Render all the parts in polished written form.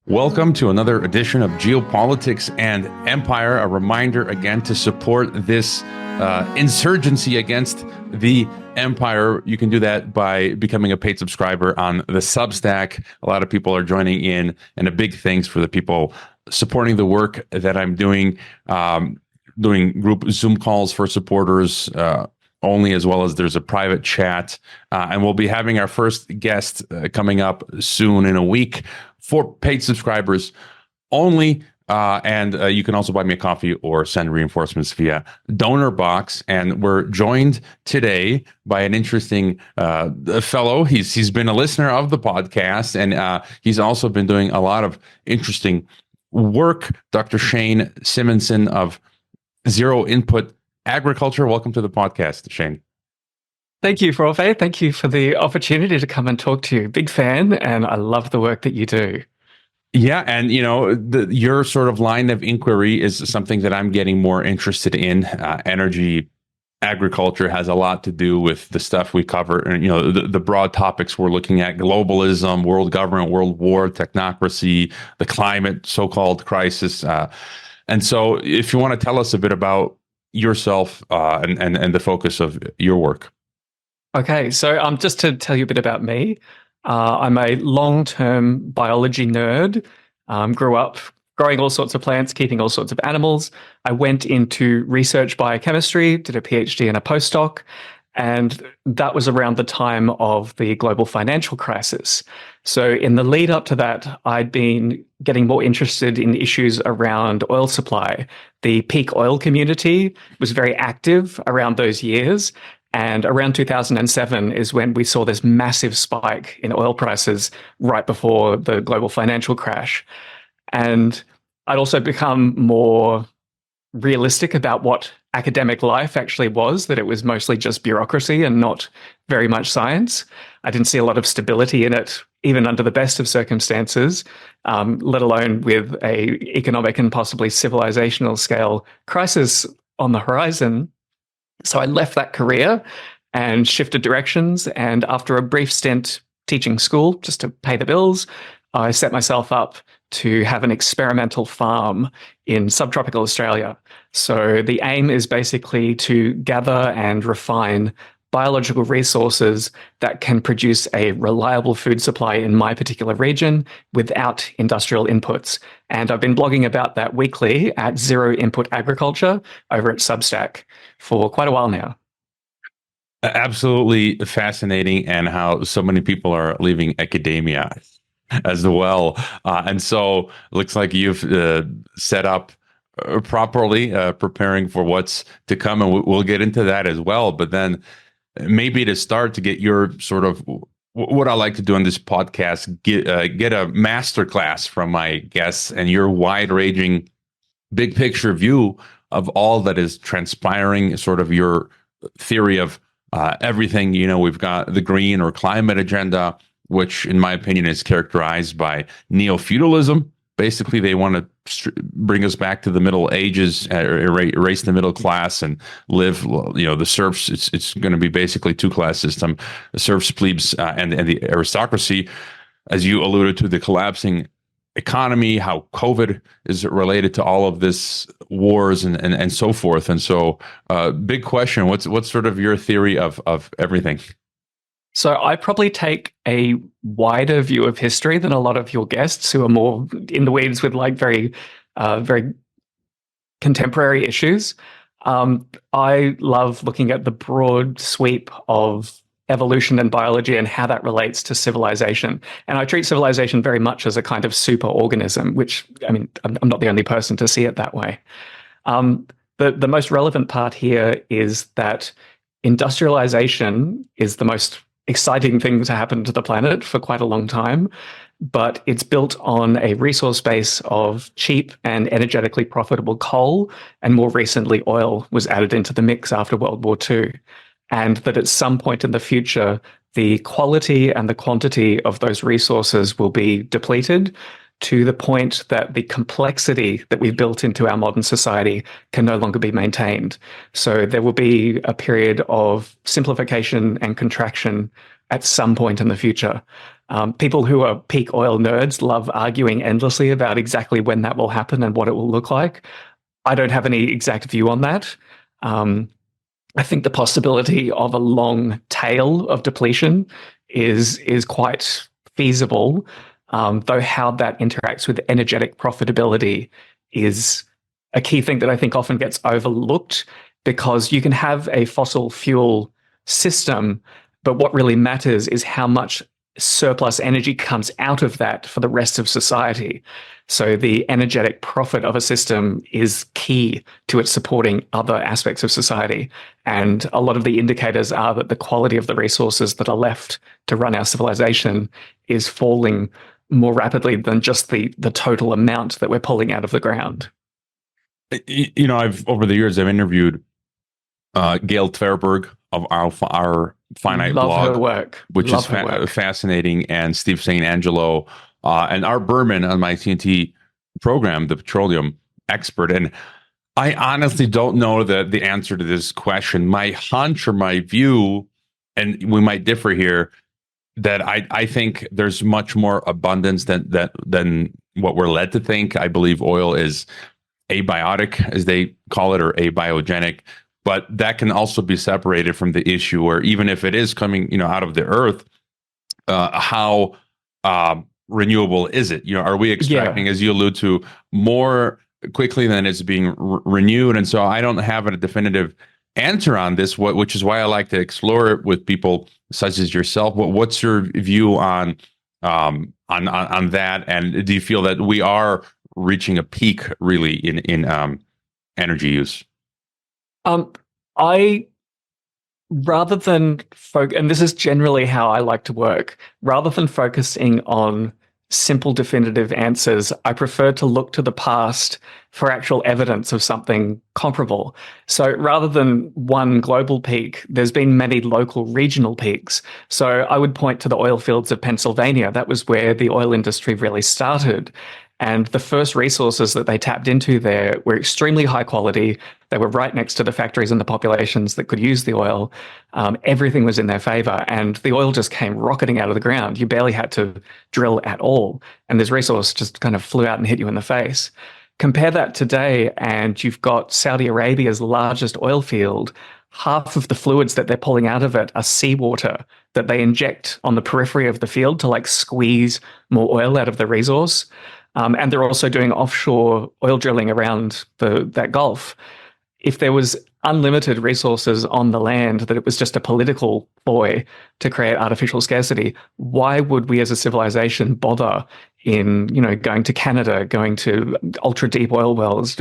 Welcome to another edition of Geopolitics and Empire. A reminder again to support this insurgency against the empire. You can do that by becoming a paid subscriber on the Substack. A lot of people are joining in, and a big thanks for the people supporting the work that I'm doing, doing group Zoom calls for supporters only, as well as there's a private chat. And we'll be having our first guest coming up soon in a week for paid subscribers only. And you can also buy me a coffee or send reinforcements via donor box. And we're joined today by an interesting fellow. He's been a listener of the podcast, and he's also been doing a lot of interesting work. Dr. Shane Simonsen of Zero Input Agriculture. Welcome to the podcast, Shane. Thank you, Profe. Thank you for the opportunity to come and talk to you. Big fan, and I love the work that you do. Yeah, and your sort of line of inquiry is something that I'm getting more interested in. Energy agriculture has a lot to do with the stuff we cover, and the broad topics we're looking at: globalism, world government, world war, technocracy, the climate so-called crisis. And so, if you want to tell us a bit about yourself and the focus of your work. Okay, so just to tell you a bit about me, I'm a long-term biology nerd. Grew up growing all sorts of plants, keeping all sorts of animals. I went into research biochemistry, did a PhD and a postdoc, and that was around the time of the global financial crisis. So in the lead up to that, I'd been getting more interested in issues around oil supply. The peak oil community was very active around those years. And around 2007 is when we saw this massive spike in oil prices right before the global financial crash. And I'd also become more realistic about what academic life actually was, that it was mostly just bureaucracy and not very much science. I didn't see a lot of stability in it, even under the best of circumstances, let alone with an economic and possibly civilizational scale crisis on the horizon. So I left that career and shifted directions. And after a brief stint teaching school, just to pay the bills, I set myself up to have an experimental farm in subtropical Australia. So the aim is basically to gather and refine biological resources that can produce a reliable food supply in my particular region without industrial inputs. And I've been blogging about that weekly at Zero Input Agriculture over at Substack for quite a while now. Absolutely fascinating, and how so many people are leaving academia as well. And so it looks like you've set up properly, preparing for what's to come. And we'll get into that as well. But then maybe to start, to get your sort of what I like to do on this podcast, get a masterclass from my guests and your wide-ranging, big picture view of all that is transpiring, sort of your theory of everything. We've got the green or climate agenda, which in my opinion is characterized by neo-feudalism. Basically, they want to bring us back to the Middle Ages, erase the middle class, and live. The serfs. It's going to be basically two-class system: the serfs, plebes, and the aristocracy. As you alluded to, the collapsing economy, how COVID is related to all of this, wars and so forth. And so, big question: what's sort of your theory of everything? So I probably take a wider view of history than a lot of your guests who are more in the weeds with like very contemporary issues. I love looking at the broad sweep of evolution and biology and how that relates to civilization. And I treat civilization very much as a kind of super organism, which, I mean, I'm not the only person to see it that way. The most relevant part here is that industrialization is the most exciting thing to happen to the planet for quite a long time, but it's built on a resource base of cheap and energetically profitable coal, and more recently oil was added into the mix after World War II. And that at some point in the future, the quality and the quantity of those resources will be depleted to the point that the complexity that we've built into our modern society can no longer be maintained. So there will be a period of simplification and contraction at some point in the future. People who are peak oil nerds love arguing endlessly about exactly when that will happen and what it will look like. I don't have any exact view on that. Um, I think the possibility of a long tail of depletion is quite feasible, though how that interacts with energetic profitability is a key thing that I think often gets overlooked, because you can have a fossil fuel system, but what really matters is how much surplus energy comes out of that for the rest of society. So the energetic profit of a system is key to its supporting other aspects of society. And a lot of the indicators are that the quality of the resources that are left to run our civilization is falling more rapidly than just the total amount that we're pulling out of the ground. I've over the years I've interviewed Gail Tverberg of our Finite Love her blog, work. which is Love her work. fascinating, and Steve St. Angelo, and Art Berman on my TNT program, the petroleum expert. And I honestly don't know the answer to this question. My hunch or my view, and we might differ here, that I think there's much more abundance than what we're led to think. I believe oil is abiotic, as they call it, or abiogenic, but that can also be separated from the issue where even if it is coming, out of the earth, how renewable is it? Are we extracting, Yeah. as you allude to, more quickly than it's being renewed? And so I don't have a definitive answer on this, which is why I like to explore it with people such as yourself. What's your view on that? And do you feel that we are reaching a peak really in energy use? I rather than and this is generally how I like to work, rather than focusing on simple definitive answers, I prefer to look to the past for actual evidence of something comparable. So rather than one global peak, there's been many local regional peaks. So I would point to the oil fields of Pennsylvania. That was where the oil industry really started. And the first resources that they tapped into there were extremely high quality. They were right next to the factories and the populations that could use the oil. Everything was in their favor, and the oil just came rocketing out of the ground. You barely had to drill at all, and this resource just kind of flew out and hit you in the face. Compare that today, and you've got Saudi Arabia's largest oil field. Half of the fluids that they're pulling out of it are seawater that they inject on the periphery of the field to squeeze more oil out of the resource. And they're also doing offshore oil drilling around that Gulf. If there was unlimited resources on the land, that it was just a political ploy to create artificial scarcity, why would we as a civilization bother in, going to Canada, going to ultra deep oil wells,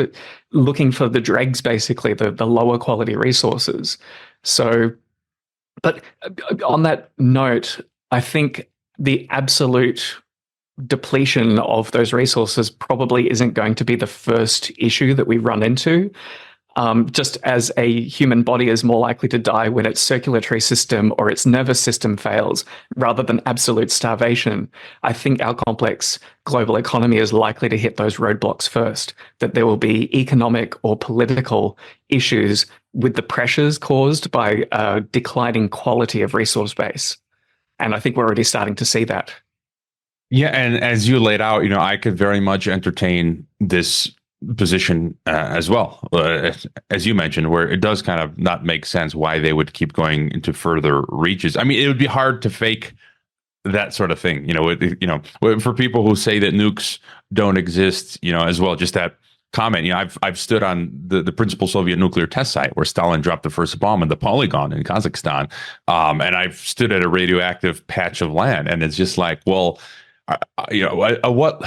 looking for the dregs, basically, the lower quality resources? So, but on that note, I think the absolute depletion of those resources probably isn't going to be the first issue that we run into. Just as a human body is more likely to die when its circulatory system or its nervous system fails rather than absolute starvation, I think our complex global economy is likely to hit those roadblocks first, that there will be economic or political issues with the pressures caused by a declining quality of resource base. And I think we're already starting to see that. Yeah, and as you laid out, I could very much entertain this position as well, as you mentioned, where it does kind of not make sense why they would keep going into further reaches. I mean, it would be hard to fake that sort of thing, for people who say that nukes don't exist, as well. Just that comment, I've stood on the principal Soviet nuclear test site where Stalin dropped the first bomb in the Polygon in Kazakhstan, and I've stood at a radioactive patch of land, and it's just like, well. What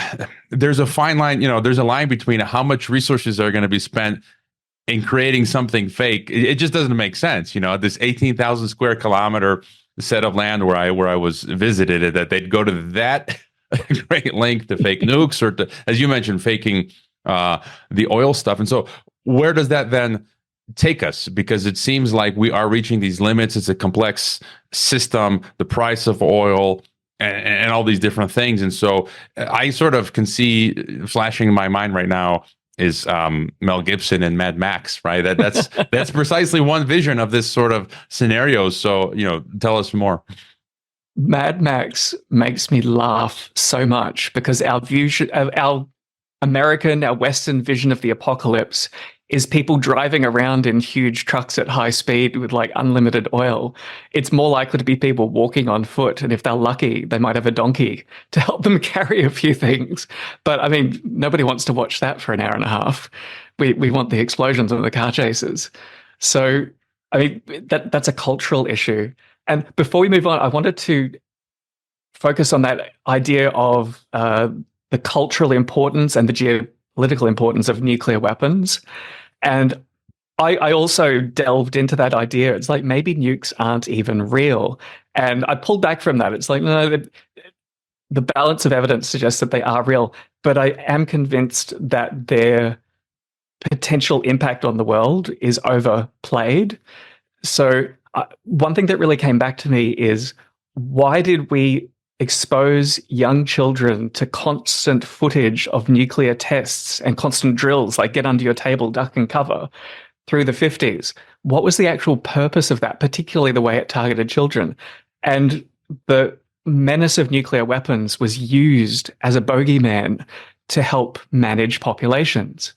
there's a fine line, there's a line between how much resources are going to be spent in creating something fake. It just doesn't make sense. This 18,000 square kilometer set of land where I was visited, that they'd go to that great length to fake nukes, or to, as you mentioned, faking the oil stuff. And so where does that then take us? Because it seems like we are reaching these limits. It's a complex system, the price of oil, and all these different things. And so I sort of can see flashing in my mind right now is Mel Gibson and Mad Max, right? That's precisely one vision of this sort of scenario. So, tell us more. Mad Max makes me laugh so much because our American, our Western vision of the apocalypse is people driving around in huge trucks at high speed with like unlimited oil. It's more likely to be people walking on foot, and if they're lucky, they might have a donkey to help them carry a few things. But I mean, nobody wants to watch that for an hour and a half. We want the explosions and the car chases. So I mean, that's a cultural issue. And before we move on, I wanted to focus on that idea of the cultural importance and the geopolitical importance of nuclear weapons. And I also delved into that idea. It's like maybe nukes aren't even real. And I pulled back from that. It's like, no, the balance of evidence suggests that they are real. But I am convinced that their potential impact on the world is overplayed. So one thing that really came back to me is, why did we expose young children to constant footage of nuclear tests and constant drills, like get under your table, duck and cover, through the 50s? What was the actual purpose of that, particularly the way it targeted children? And the menace of nuclear weapons was used as a bogeyman to help manage populations.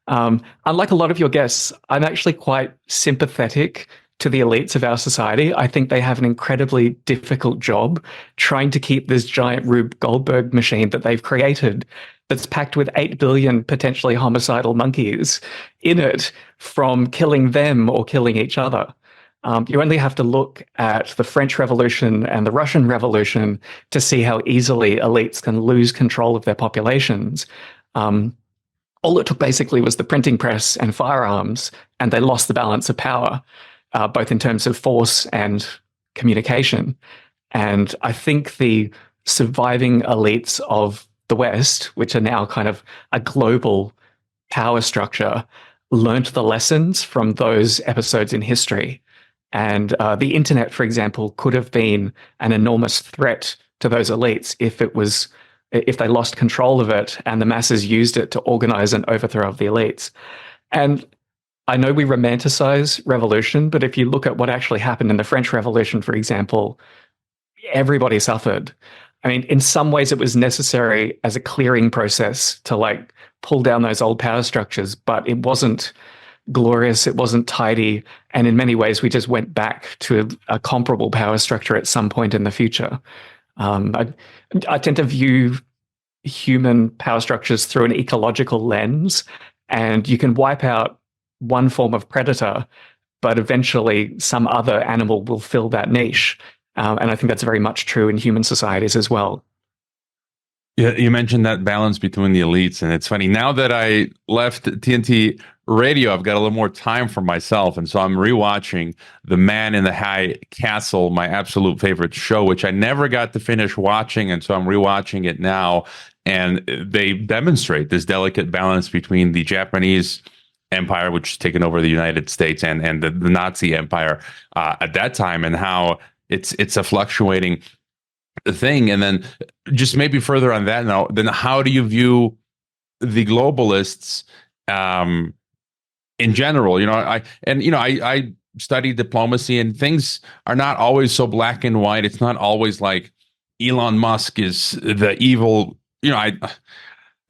Unlike a lot of your guests, I'm actually quite sympathetic to the elites of our society. I think they have an incredibly difficult job trying to keep this giant Rube Goldberg machine that they've created that's packed with 8 billion potentially homicidal monkeys in it from killing them or killing each other. You only have to look at the French Revolution and the Russian Revolution to see how easily elites can lose control of their populations. All it took basically was the printing press and firearms, and they lost the balance of power, both in terms of force and communication. And I think the surviving elites of the West, which are now kind of a global power structure, learnt the lessons from those episodes in history. And the internet, for example, could have been an enormous threat to those elites if they lost control of it and the masses used it to organize an overthrow of the elites. And I know we romanticize revolution, but if you look at what actually happened in the French Revolution, for example, everybody suffered. I mean, in some ways it was necessary as a clearing process to like pull down those old power structures, but it wasn't glorious, it wasn't tidy, and in many ways we just went back to a comparable power structure at some point in the future. I tend to view human power structures through an ecological lens, and you can wipe out one form of predator, but eventually some other animal will fill that niche. And I think that's very much true in human societies as well. Yeah, you mentioned that balance between the elites, and it's funny. Now that I left TNT Radio, I've got a little more time for myself, and so I'm rewatching The Man in the High Castle, my absolute favorite show, which I never got to finish watching, and so I'm rewatching it now. And they demonstrate this delicate balance between the Japanese empire, which has taken over the United States, and the Nazi empire at that time, and how it's a fluctuating thing. And then just maybe further on that now, then how do you view the globalists in general? I study diplomacy, and things are not always so black and white. It's not always like Elon Musk is the evil.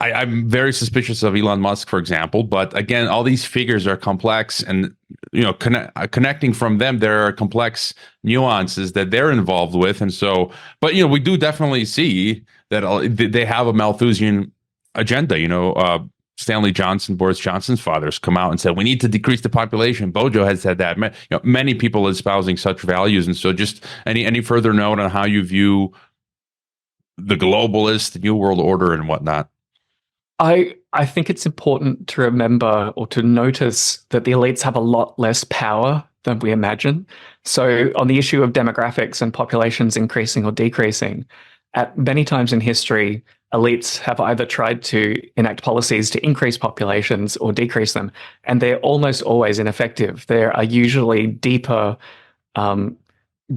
I'm very suspicious of Elon Musk, for example, but again, all these figures are complex, and connecting from them, there are complex nuances that they're involved with, and so. But we do definitely see that they have a Malthusian agenda. Stanley Johnson, Boris Johnson's fathers, come out and said we need to decrease the population. Bojo has said that. Many people espousing such values, and so just any further note on how you view the globalist New World Order and whatnot. I think it's important to remember or to notice that the elites have a lot less power than we imagine. So on the issue of demographics and populations increasing or decreasing, at many times in history, elites have either tried to enact policies to increase populations or decrease them, and they're almost always ineffective. There are usually deeper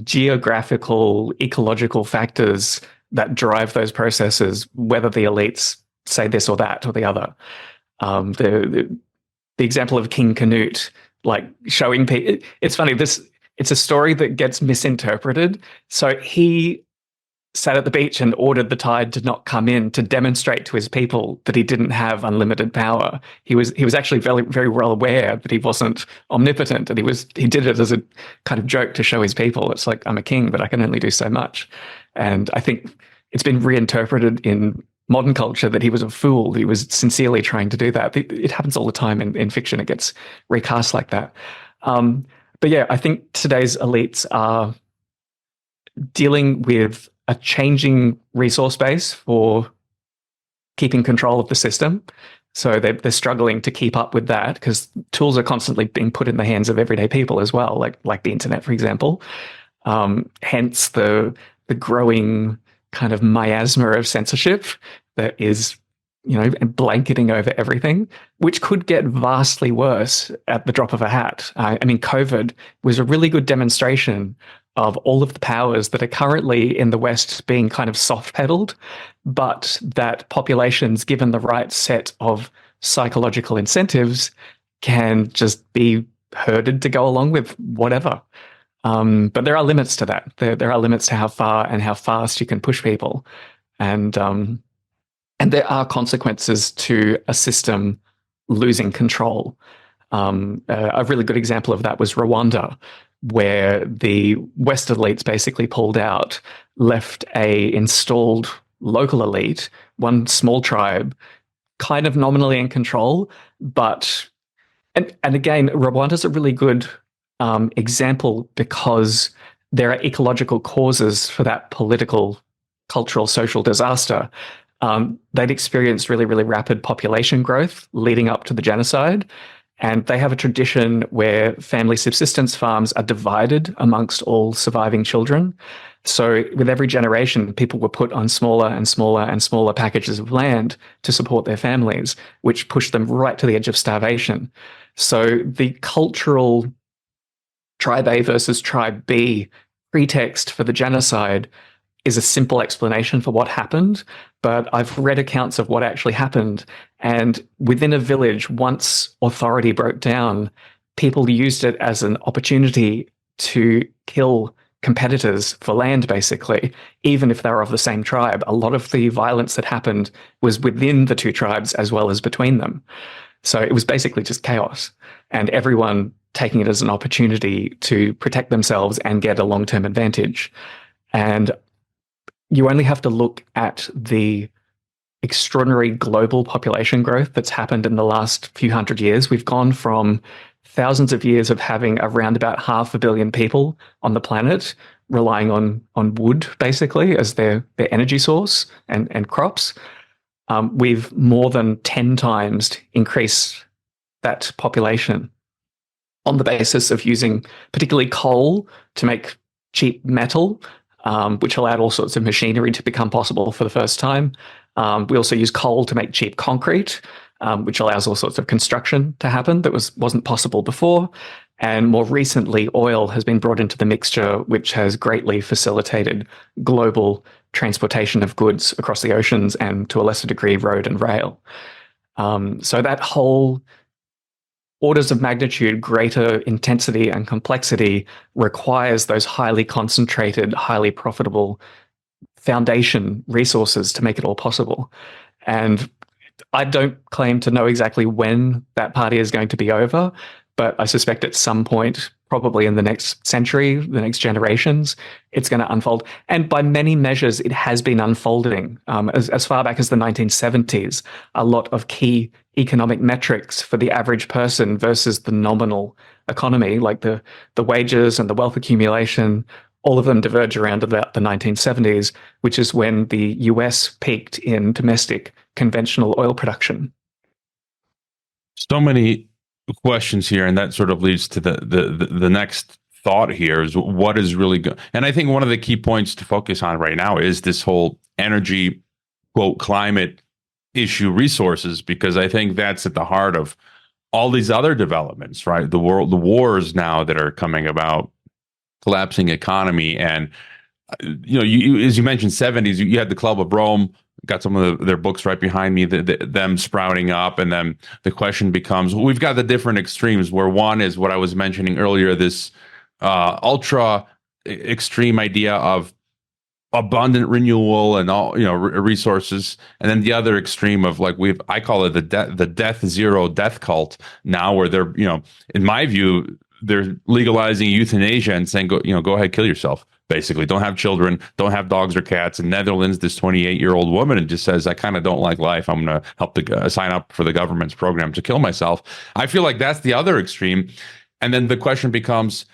geographical, ecological factors that drive those processes, whether the elites say this or that or the other. The example of King Canute, like showing people, it's funny, it's a story that gets misinterpreted. So he sat at the beach and ordered the tide to not come in to demonstrate to his people that he didn't have unlimited power. He was actually very, very well aware that he wasn't omnipotent, and he did it as a kind of joke to show his people. It's like, I'm a king, but I can only do so much. And I think it's been reinterpreted in modern culture that he was a fool. He was sincerely trying to do that. It happens all the time in fiction. It gets recast like that. But yeah, I think today's elites are dealing with a changing resource base for keeping control of the system. So they're struggling to keep up with that because tools are constantly being put in the hands of everyday people as well, like the internet, for example. Hence the growing kind of miasma of censorship that is, blanketing over everything, which could get vastly worse at the drop of a hat. I mean, COVID was a really good demonstration of all of the powers that are currently in the West being kind of soft pedaled, but that populations, given the right set of psychological incentives, can just be herded to go along with whatever. But there are limits to that. There are limits to how far and how fast you can push people. And there are consequences to a system losing control. A really good example of that was Rwanda, where the West elites basically pulled out, left a installed local elite, one small tribe, kind of nominally in control, but and again, Rwanda's a really good example because there are ecological causes for that political, cultural, social disaster. They'd experienced really, really rapid population growth leading up to the genocide. And they have a tradition where family subsistence farms are divided amongst all surviving children. So with every generation, people were put on smaller and smaller and smaller packages of land to support their families, which pushed them right to the edge of starvation. So the cultural tribe A versus tribe B pretext for the genocide is a simple explanation for what happened, but I've read accounts of what actually happened. And within a village, once authority broke down, people used it as an opportunity to kill competitors for land, basically, even if they were of the same tribe. A lot of the violence that happened was within the two tribes as well as between them. So it was basically just chaos, and everyone taking it as an opportunity to protect themselves and get a long-term advantage. And you only have to look at the extraordinary global population growth that's happened in the last few hundred years. We've gone from thousands of years of having around about 500 million people on the planet relying on wood, basically, as their energy source and crops. We've more than 10 times increased that population on the basis of using particularly coal to make cheap metal, which allowed all sorts of machinery to become possible for the first time. We also use coal to make cheap concrete, which allows all sorts of construction to happen that wasn't possible before. And more recently, oil has been brought into the mixture, which has greatly facilitated global transportation of goods across the oceans and, to a lesser degree, road and rail. So that whole orders of magnitude greater intensity and complexity requires those highly concentrated, highly profitable foundation resources to make it all possible. And I don't claim to know exactly when that party is going to be over, but I suspect at some point, probably in the next century, the next generations, it's going to unfold. And by many measures, it has been unfolding. As far back as the 1970s, a lot of key economic metrics for the average person versus the nominal economy, like the wages and the wealth accumulation, all of them diverge around about the 1970s, which is when the US peaked in domestic conventional oil production. So many questions here, and that sort of leads to the next thought here is what is really good. And I think one of the key points to focus on right now is this whole energy, quote, climate issue resources, because I think that's at the heart of all these other developments, right? The wars now that are coming about, collapsing economy, and you as you mentioned, 70s, you had the Club of Rome, got some of their books right behind me, them sprouting up, and then the question becomes, we've got the different extremes, where one is what I was mentioning earlier, this ultra extreme idea of abundant renewal and all, resources, and then the other extreme of like I call it the death zero death cult now, where they're, in my view, they're legalizing euthanasia and saying, go ahead, kill yourself. Basically, don't have children, don't have dogs or cats. In Netherlands, this 28-year-old woman and just says, I kind of don't like life. I'm going to help sign up for the government's program to kill myself. I feel like that's the other extreme. And then the question becomes,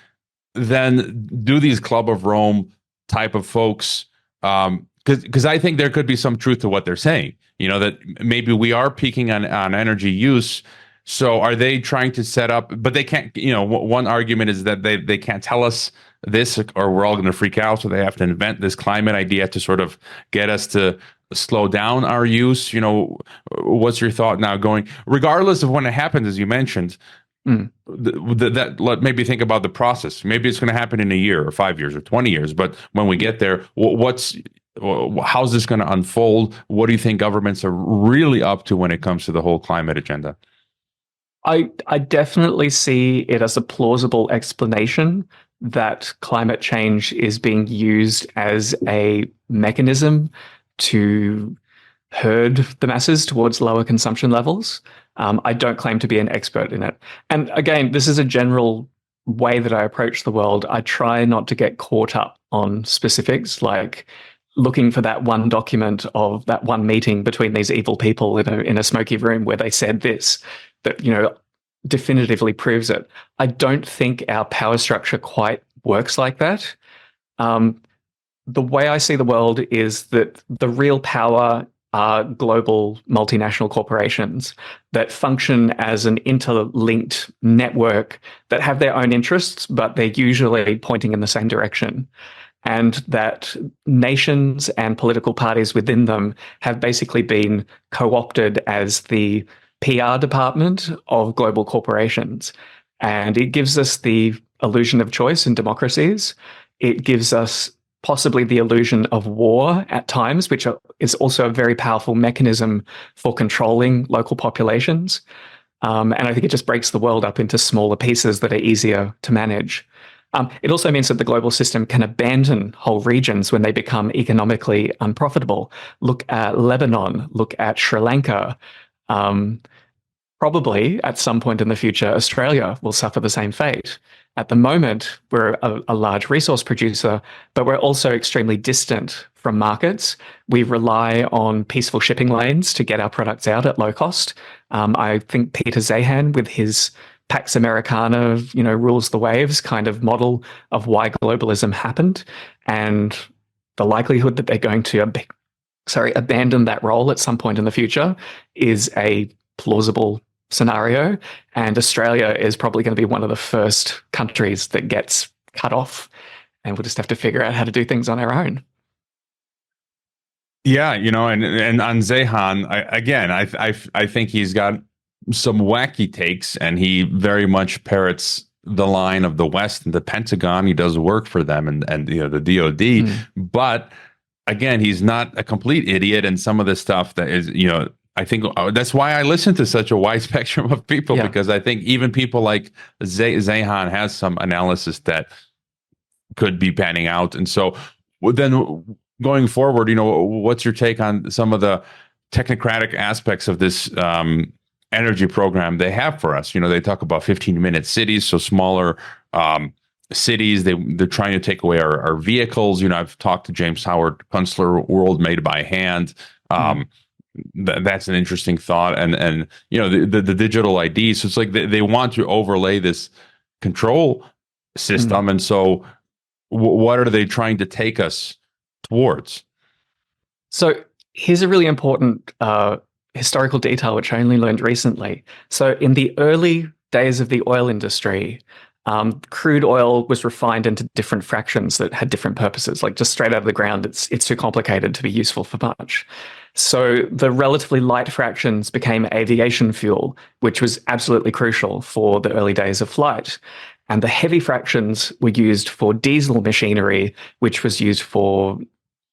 then do these Club of Rome type of folks, because I think there could be some truth to what they're saying, that maybe we are peaking on energy use. So are they trying to set up, but they can't, one argument is that they can't tell us this, or we're all going to freak out. So they have to invent this climate idea to sort of get us to slow down our use. What's your thought now going, regardless of when it happens, as you mentioned, that let maybe think about the process. Maybe it's going to happen in a year or 5 years or 20 years. But when we get there, how's this going to unfold? What do you think governments are really up to when it comes to the whole climate agenda? I definitely see it as a plausible explanation that climate change is being used as a mechanism to herd the masses towards lower consumption levels. I don't claim to be an expert in it. And again, this is a general way that I approach the world. I try not to get caught up on specifics, like looking for that one document of that one meeting between these evil people in a smoky room where they said this, that, definitively proves it. I don't think our power structure quite works like that. The way I see the world is that the real power are global multinational corporations that function as an interlinked network that have their own interests, but they're usually pointing in the same direction. And that nations and political parties within them have basically been co-opted as the PR department of global corporations. And it gives us the illusion of choice in democracies. It gives us possibly the illusion of war at times, which is also a very powerful mechanism for controlling local populations. And I think it just breaks the world up into smaller pieces that are easier to manage. It also means that the global system can abandon whole regions when they become economically unprofitable. Look at Lebanon, look at Sri Lanka. Probably at some point in the future, Australia will suffer the same fate. At the moment, we're a large resource producer, but we're also extremely distant from markets. We rely on peaceful shipping lanes to get our products out at low cost. I think Peter Zeihan, with his Pax Americana, rules the waves kind of model of why globalism happened, and the likelihood that they're going to abandon that role at some point in the future is a plausible scenario. And Australia is probably going to be one of the first countries that gets cut off, and we'll just have to figure out how to do things on our own. Yeah, and on Zeihan, I think he's got some wacky takes, and he very much parrots the line of the West and the Pentagon. He does work for them and the DoD, but again, he's not a complete idiot. And some of the stuff that is, I think that's why I listen to such a wide spectrum of people, because I think even people like Zeihan has some analysis that could be panning out. And so then going forward, what's your take on some of the technocratic aspects of this energy program they have for us? They talk about 15-minute cities, so smaller cities. They're trying to take away our vehicles. I've talked to James Howard Kunstler, World Made by Hand. That's an interesting thought, and the digital ID. So it's like they want to overlay this control system, and so what are they trying to take us towards? So here's a really important historical detail, which I only learned recently. So in the early days of the oil industry, crude oil was refined into different fractions that had different purposes. Like just straight out of the ground, it's too complicated to be useful for much. So the relatively light fractions became aviation fuel, which was absolutely crucial for the early days of flight. And the heavy fractions were used for diesel machinery, which was used for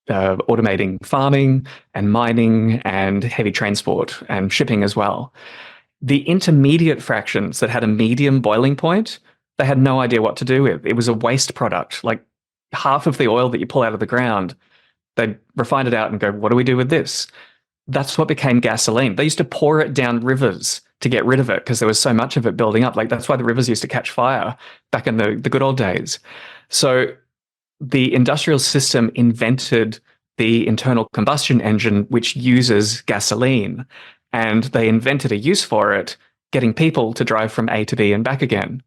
automating farming and mining and heavy transport and shipping as well. The intermediate fractions that had a medium boiling point, they had no idea what to do with. It was a waste product. Like half of the oil that you pull out of the ground They'd refine it out and go, what do we do with this? That's what became gasoline. They used to pour it down rivers to get rid of it because there was so much of it building up. Like that's why the rivers used to catch fire back in the good old days. So the industrial system invented the internal combustion engine, which uses gasoline, and they invented a use for it, getting people to drive from A to B and back again.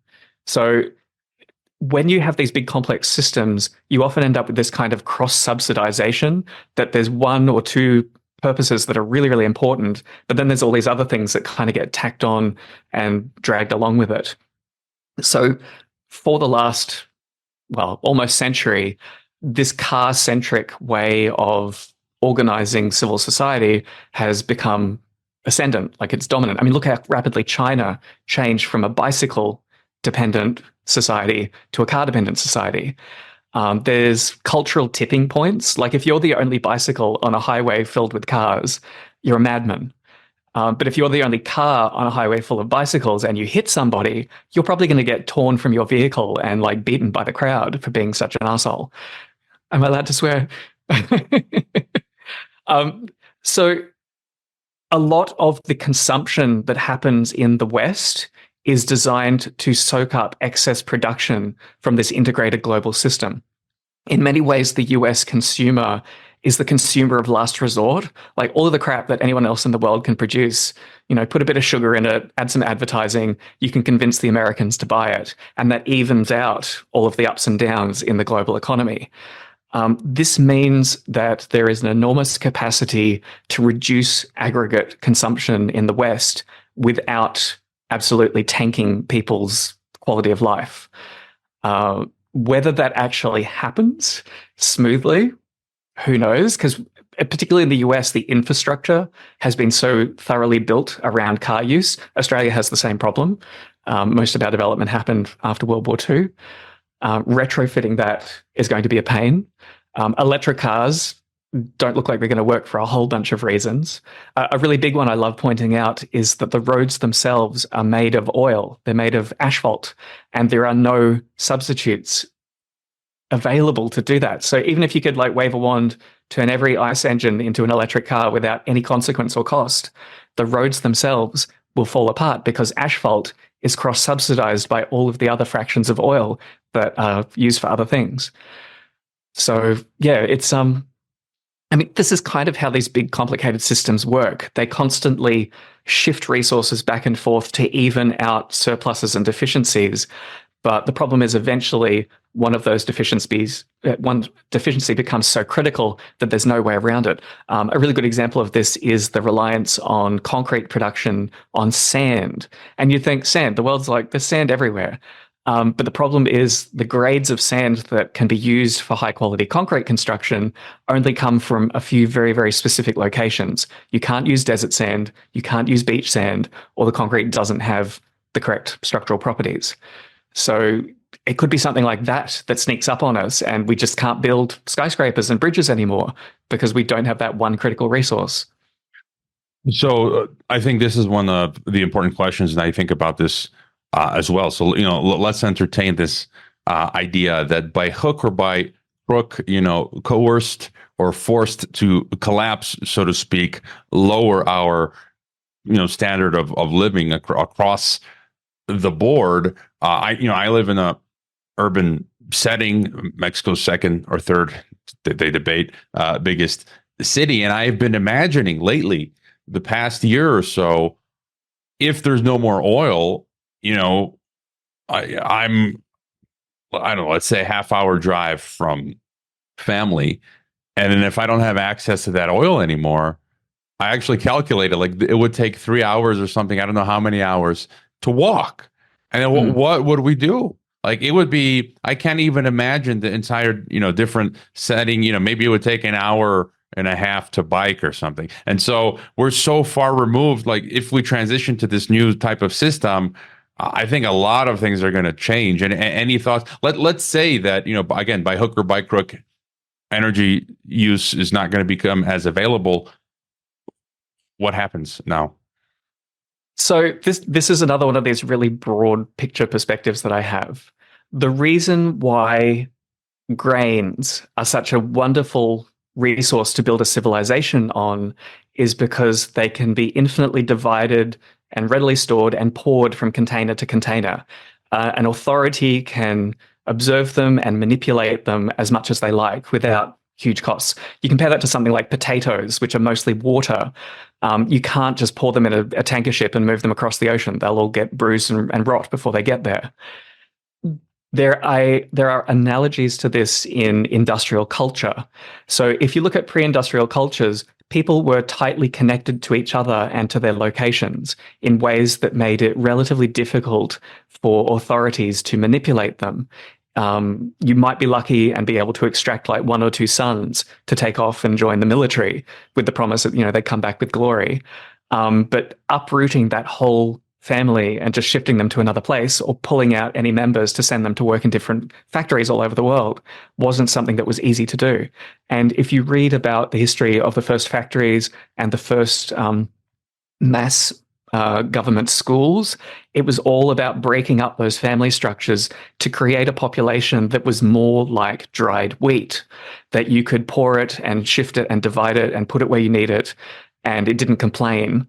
So when you have these big complex systems, you often end up with this kind of cross subsidization that there's one or two purposes that are really, really important, but then there's all these other things that kind of get tacked on and dragged along with it. So for the last, well, almost century, this car-centric way of organizing civil society has become ascendant, like it's dominant. I mean, look how rapidly China changed from a bicycle-dependent society to a car-dependent society. There's cultural tipping points. Like if you're the only bicycle on a highway filled with cars, you're a madman. But if you're the only car on a highway full of bicycles and you hit somebody, you're probably going to get torn from your vehicle and like beaten by the crowd for being such an asshole. Am I allowed to swear? So a lot of the consumption that happens in the West is designed to soak up excess production from this integrated global system. In many ways, the US consumer is the consumer of last resort. Like all of the crap that anyone else in the world can produce, put a bit of sugar in it, add some advertising, you can convince the Americans to buy it. And that evens out all of the ups and downs in the global economy. This means that there is an enormous capacity to reduce aggregate consumption in the West without absolutely tanking people's quality of life. Whether that actually happens smoothly, who knows? Because particularly in the US, the infrastructure has been so thoroughly built around car use. Australia has the same problem. Most of our development happened after World War II. Retrofitting that is going to be a pain. Electric cars don't look like they're going to work for a whole bunch of reasons. A really big one I love pointing out is that the roads themselves are made of oil. They're made of asphalt, and there are no substitutes available to do that. So even if you could like wave a wand, turn every ICE engine into an electric car without any consequence or cost, the roads themselves will fall apart because asphalt is cross-subsidized by all of the other fractions of oil that are used for other things. So yeah, it's this is kind of how these big complicated systems work. They constantly shift resources back and forth to even out surpluses and deficiencies. But the problem is eventually one deficiency becomes so critical that there's no way around it. A really good example of this is the reliance on concrete production on sand. And you think sand, the world's like, there's sand everywhere. But the problem is the grades of sand that can be used for high quality concrete construction only come from a few very, very specific locations. You can't use desert sand, you can't use beach sand, or the concrete doesn't have the correct structural properties. So it could be something like that that sneaks up on us and we just can't build skyscrapers and bridges anymore because we don't have that one critical resource. So I think this is one of the important questions, and I think about this as well. So, let's entertain this idea that by hook or by crook, coerced or forced to collapse, so to speak, lower our, standard of living across the board. I live in a urban setting, Mexico's second or third, they debate, biggest city. And I've been imagining lately, the past year or so, if there's no more oil, I don't know, let's say a half-hour drive from family. And then if I don't have access to that oil anymore, I actually calculated like it would take 3 hours or something. I don't know how many hours to walk. And then what would we do? Like it would be, I can't even imagine the entire, different setting, maybe it would take an hour and a half to bike or something. And so we're so far removed. Like if we transition to this new type of system, I think a lot of things are going to change. And any thoughts? Let's say that, again, by hook or by crook, energy use is not going to become as available. What happens now? So this is another one of these really broad picture perspectives that I have. The reason why grains are such a wonderful resource to build a civilization on is because they can be infinitely divided and readily stored and poured from container to container. An authority can observe them and manipulate them as much as they like without huge costs. You compare that to something like potatoes, which are mostly water. You can't just pour them in a tanker ship and move them across the ocean. They'll all get bruised and rot before they get there. There are analogies to this in industrial culture. So if you look at pre-industrial cultures, people were tightly connected to each other and to their locations in ways that made it relatively difficult for authorities to manipulate them. You might be lucky and be able to extract like one or two sons to take off and join the military with the promise that, they come back with glory. But uprooting that whole family and just shifting them to another place or pulling out any members to send them to work in different factories all over the world wasn't something that was easy to do. And if you read about the history of the first factories and the first mass government schools, it was all about breaking up those family structures to create a population that was more like dried wheat, that you could pour it and shift it and divide it and put it where you need it, and it didn't complain.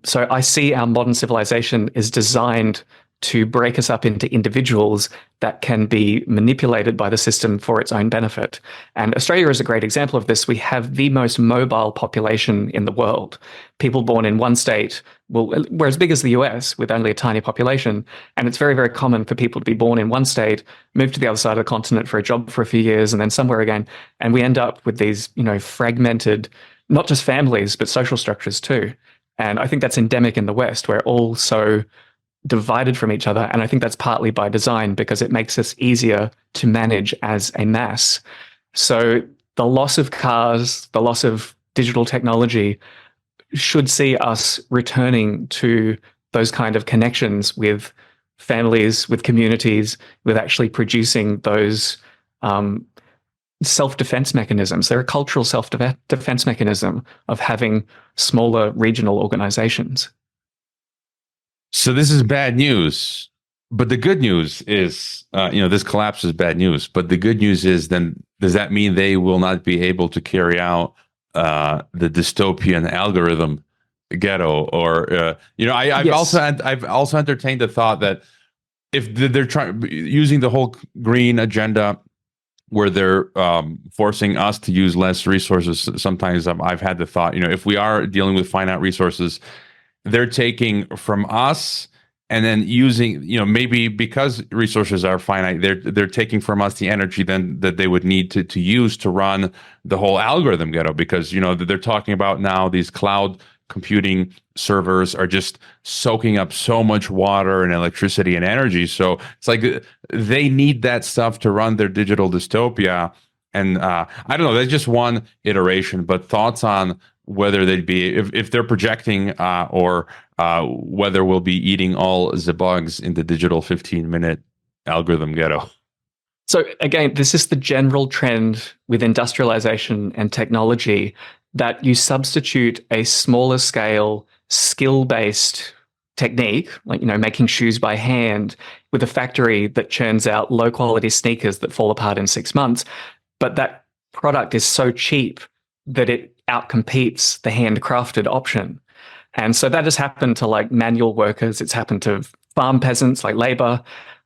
So I see our modern civilization is designed to break us up into individuals that can be manipulated by the system for its own benefit. And Australia is a great example of this. We have the most mobile population in the world. People born in one state, we're as big as the US with only a tiny population. And it's very, very common for people to be born in one state, move to the other side of the continent for a job for a few years, and then somewhere again. And we end up with these, fragmented, not just families, but social structures too. And I think that's endemic in the West. We're all so divided from each other. And I think that's partly by design because it makes us easier to manage as a mass. So the loss of cars, the loss of digital technology should see us returning to those kind of connections with families, with communities, with actually producing those self-defense mechanisms. They're a cultural self-defense mechanism of having smaller regional organizations. So this is bad news, but the good news is, this collapse is bad news. But the good news is, then does that mean they will not be able to carry out the dystopian algorithm ghetto? Or I've Yes. also entertained the thought that if they're trying using the whole green agenda, where they're forcing us to use less resources. Sometimes I've had the thought, if we are dealing with finite resources, they're taking from us and then using, maybe because resources are finite, they're taking from us the energy then that they would need to use to run the whole algorithm ghetto. Because they're talking about now these cloud computing servers are just soaking up so much water and electricity and energy. So it's like they need that stuff to run their digital dystopia. And I don't know, that's just one iteration, but thoughts on whether they'd be, if they're projecting or whether we'll be eating all the bugs in the digital 15-minute algorithm ghetto. So again, this is the general trend with industrialization and technology, that you substitute a smaller scale, skill-based technique, like, making shoes by hand, with a factory that churns out low-quality sneakers that fall apart in 6 months. But that product is so cheap that it outcompetes the handcrafted option. And so that has happened to like manual workers. It's happened to farm peasants like labor.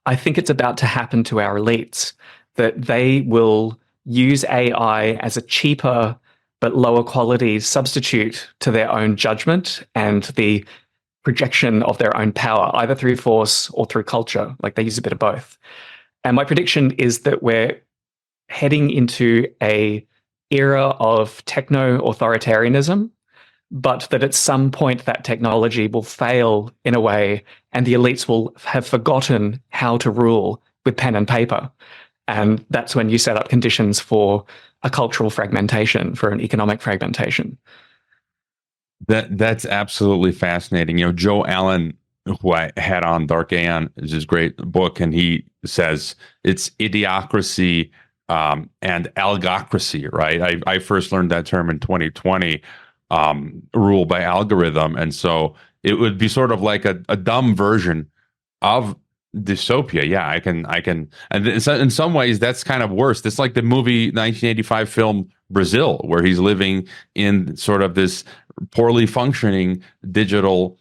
I think it's about to happen to our elites, that they will use AI as a cheaper but lower quality substitute to their own judgment and the projection of their own power, either through force or through culture. Like, they use a bit of both. And my prediction is that we're heading into a era of techno-authoritarianism, but that at some point that technology will fail in a way and the elites will have forgotten how to rule with pen and paper. And that's when you set up conditions for a cultural fragmentation, for an economic fragmentation. That's absolutely fascinating. Joe Allen, who I had on Dark Aeon, is his great book, and he says it's idiocracy and algocracy, right? I first learned that term in 2020, rule by algorithm. And so it would be sort of like a dumb version of dystopia. Yeah, I can, and in some ways that's kind of worse. It's like the movie 1985 film Brazil, where he's living in sort of this poorly functioning digital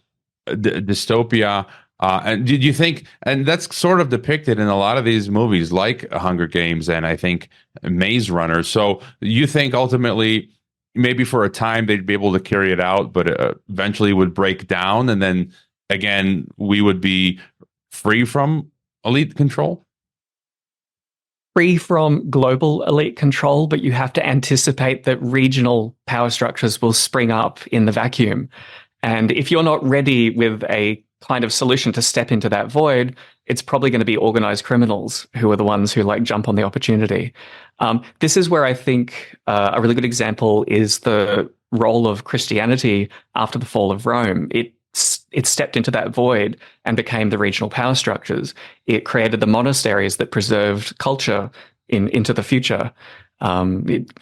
dystopia. And did you think, and that's sort of depicted in a lot of these movies, like Hunger Games and I think Maze Runner. So you think ultimately, maybe for a time they'd be able to carry it out, but eventually would break down, and then again we would be free from elite control? Free from global elite control, but you have to anticipate that regional power structures will spring up in the vacuum. And if you're not ready with a kind of solution to step into that void, it's probably going to be organized criminals who are the ones who like jump on the opportunity. This is where I think a really good example is the role of Christianity after the fall of Rome. It stepped into that void and became the regional power structures. It created the monasteries that preserved culture into the future. And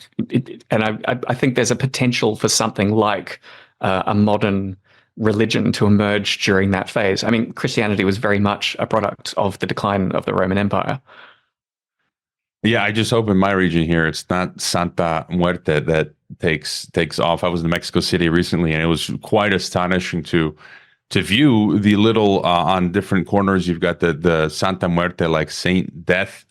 I think there's a potential for something like a modern religion to emerge during that phase. I mean, Christianity was very much a product of the decline of the Roman Empire. Yeah, I just opened my region here. It's not Santa Muerte that takes off. I was in Mexico City recently, and it was quite astonishing to view the little on different corners. You've got the Santa Muerte, like Saint Death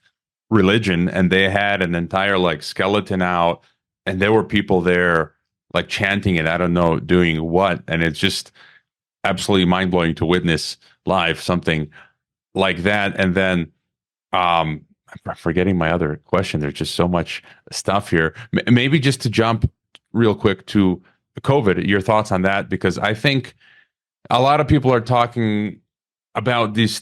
religion, and they had an entire like skeleton out, and there were people there like chanting it. I don't know doing what, and it's just absolutely mind blowing to witness live something like that. And then I'm forgetting my other question. There's just so much stuff here. Maybe just to jump real quick to COVID, your thoughts on that, because I think a lot of people are talking about this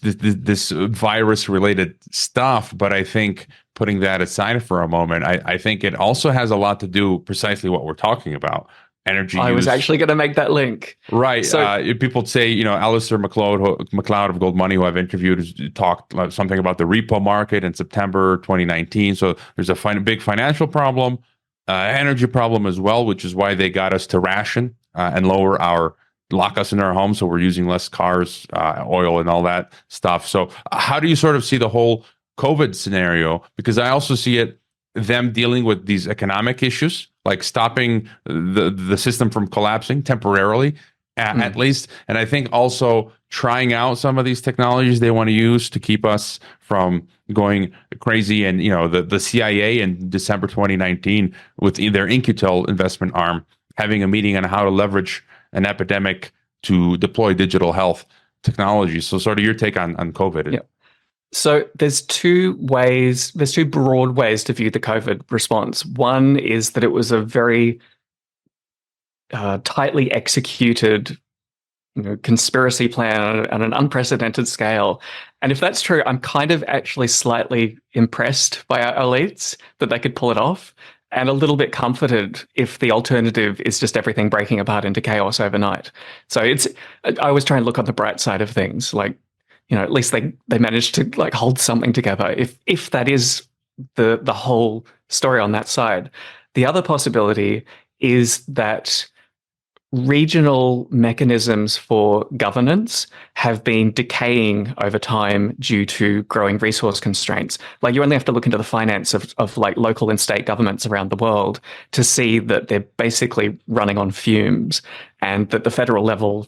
virus related stuff, but I think putting that aside for a moment, I think it also has a lot to do precisely what we're talking about. Energy I use. was actually going to make that link. Right. So People say, Alistair McLeod of Gold Money, who I've interviewed, has talked something about the repo market in September 2019. So there's a big financial problem, energy problem as well, which is why they got us to ration and lock us in our homes. So we're using less cars, oil, and all that stuff. So how do you sort of see the whole COVID scenario? Because I also see them dealing with these economic issues, like stopping the system from collapsing temporarily, at least. And I think also trying out some of these technologies they want to use to keep us from going crazy. And, the CIA in December 2019 with their Incutel investment arm having a meeting on how to leverage an epidemic to deploy digital health technology. So sort of your take on COVID. yeah. So there's two broad ways to view the COVID response. One is that it was a very tightly executed conspiracy plan on an unprecedented scale. And if that's true, I'm kind of actually slightly impressed by our elites that they could pull it off, and a little bit comforted if the alternative is just everything breaking apart into chaos overnight. So I always try and look on the bright side of things, like, at least they managed to like hold something together. If that is the whole story on that side. The other possibility is that regional mechanisms for governance have been decaying over time due to growing resource constraints. Like, you only have to look into the finance of like local and state governments around the world to see that they're basically running on fumes, and that the federal level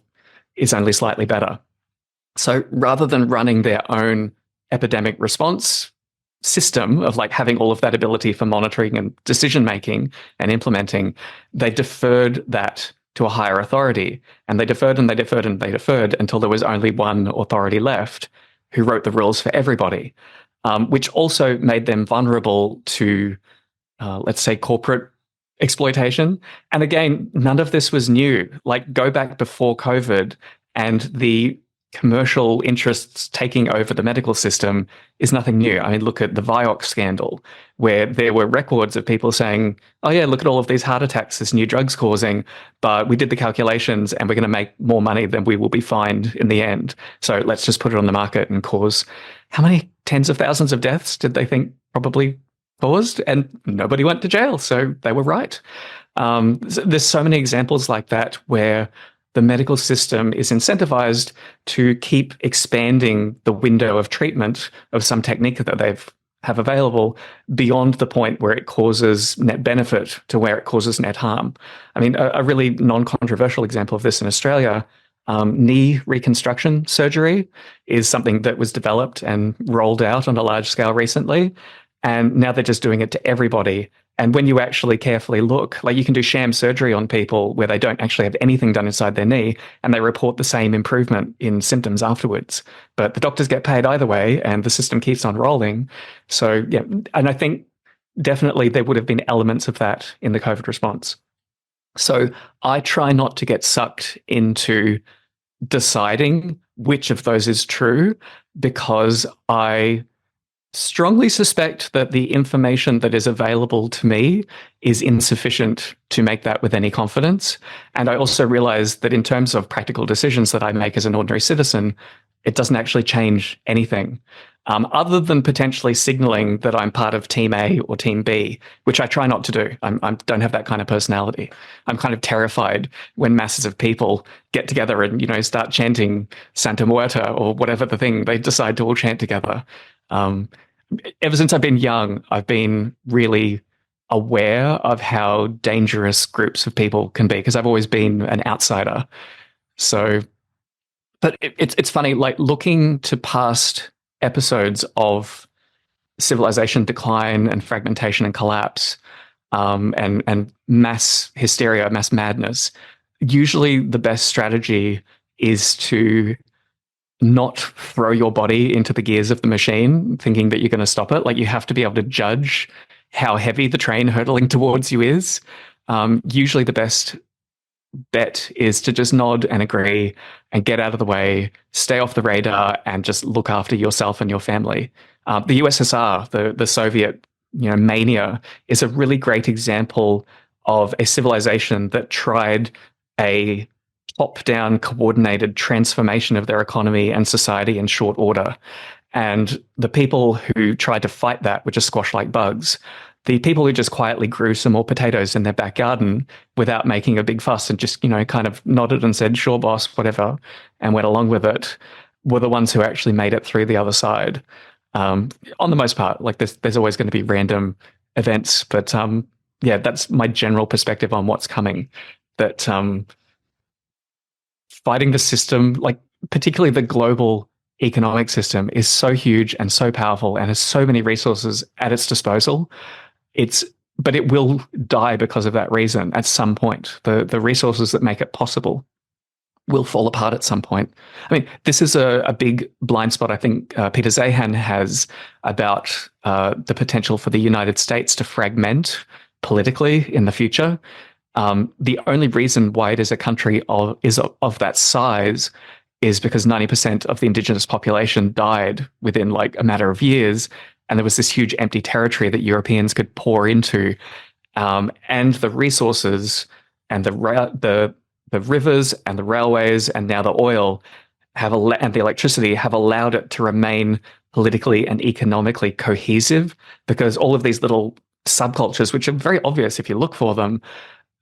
is only slightly better. So rather than running their own epidemic response system of like having all of that ability for monitoring and decision making and implementing, they deferred that to a higher authority. And they deferred and they deferred and they deferred until there was only one authority left who wrote the rules for everybody, which also made them vulnerable to, let's say, corporate exploitation. And again, none of this was new. Like, go back before COVID, and the commercial interests taking over the medical system is nothing new. I mean, look at the Vioxx scandal, where there were records of people saying, oh yeah, look at all of these heart attacks this new drug's causing, but we did the calculations and we're going to make more money than we will be fined in the end. So let's just put it on the market and cause how many tens of thousands of deaths did they think probably caused? And nobody went to jail, so they were right. There's so many examples like that where the medical system is incentivized to keep expanding the window of treatment of some technique that they've have available beyond the point where it causes net benefit to where it causes net harm. I mean, a really non-controversial example of this in Australia, knee reconstruction surgery is something that was developed and rolled out on a large scale recently. And now they're just doing it to everybody. And when you actually carefully look, like you can do sham surgery on people where they don't actually have anything done inside their knee and they report the same improvement in symptoms afterwards. But the doctors get paid either way and the system keeps on rolling. So, yeah, and I think definitely there would have been elements of that in the COVID response. So I try not to get sucked into deciding which of those is true because I strongly suspect that the information that is available to me is insufficient to make that with any confidence. And I also realize that in terms of practical decisions that I make as an ordinary citizen, it doesn't actually change anything. Other than potentially signaling that I'm part of Team A or Team B, which I try not to do. I don't have that kind of personality. I'm kind of terrified when masses of people get together and, start chanting Santa Muerta or whatever the thing they decide to all chant together. Ever since I've been young, I've been really aware of how dangerous groups of people can be because I've always been an outsider. So, but it's funny, like looking to past episodes of civilization decline and fragmentation and collapse, and mass hysteria, mass madness. Usually, the best strategy is to not throw your body into the gears of the machine thinking that you're going to stop it. Like you have to be able to judge how heavy the train hurtling towards you is. Usually the best bet is to just nod and agree and get out of the way, stay off the radar and just look after yourself and your family. The USSR, the Soviet mania, is a really great example of a civilization that tried a top-down coordinated transformation of their economy and society in short order. And the people who tried to fight that were just squashed like bugs. The people who just quietly grew some more potatoes in their back garden without making a big fuss and just, kind of nodded and said, sure, boss, whatever, and went along with it, were the ones who actually made it through the other side. On the most part, like there's always going to be random events, but yeah, that's my general perspective on what's coming. That fighting the system, like particularly the global economic system, is so huge and so powerful and has so many resources at its disposal. But it will die because of that reason at some point. The resources that make it possible will fall apart at some point. I mean, this is a big blind spot I think Peter Zeihan has about the potential for the United States to fragment politically in the future. The only reason why it is a country of that size is because 90% of the indigenous population died within like a matter of years, and there was this huge empty territory that Europeans could pour into, and the resources and the rivers and the railways and now the oil and the electricity have allowed it to remain politically and economically cohesive, because all of these little subcultures, which are very obvious if you look for them,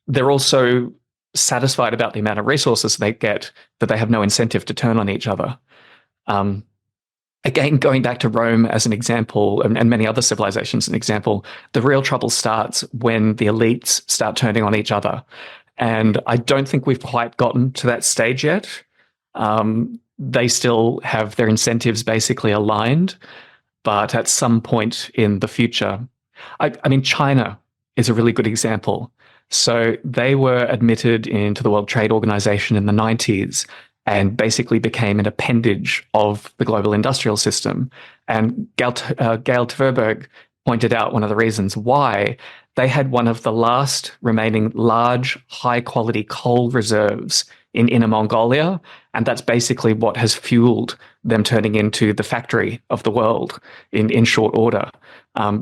they're also satisfied about the amount of resources they get that they have no incentive to turn on each other. Again, going back to Rome as an example, and many other civilizations as an example, the real trouble starts when the elites start turning on each other. And I don't think we've quite gotten to that stage yet. They still have their incentives basically aligned, but at some point in the future, I mean, China is a really good example. So they were admitted into the World Trade Organization in the 90s and basically became an appendage of the global industrial system. And Gail Tverberg pointed out one of the reasons why. They had one of the last remaining large, high-quality coal reserves in Inner Mongolia, and that's basically what has fueled them turning into the factory of the world in short order.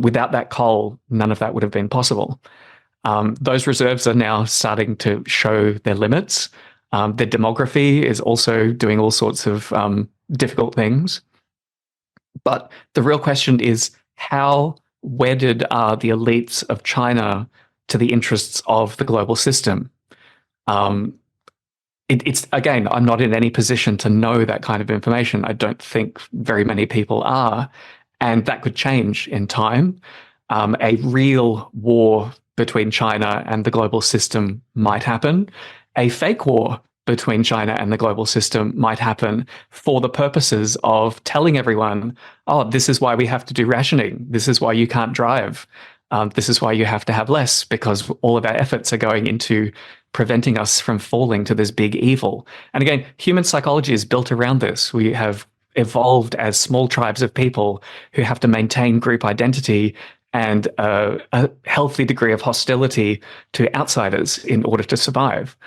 Without that coal, none of that would have been possible. Those reserves are now starting to show their limits. Their demography is also doing all sorts of difficult things. But the real question is, how wedded are the elites of China to the interests of the global system? It's again, I'm not in any position to know that kind of information. I don't think very many people are. And that could change in time. A real war between China and the global system might happen. A fake war between China and the global system might happen for the purposes of telling everyone, oh, this is why we have to do rationing. This is why you can't drive. This is why you have to have less, because all of our efforts are going into preventing us from falling to this big evil. And again, human psychology is built around this. We have evolved as small tribes of people who have to maintain group identity and a healthy degree of hostility to outsiders in order to survive.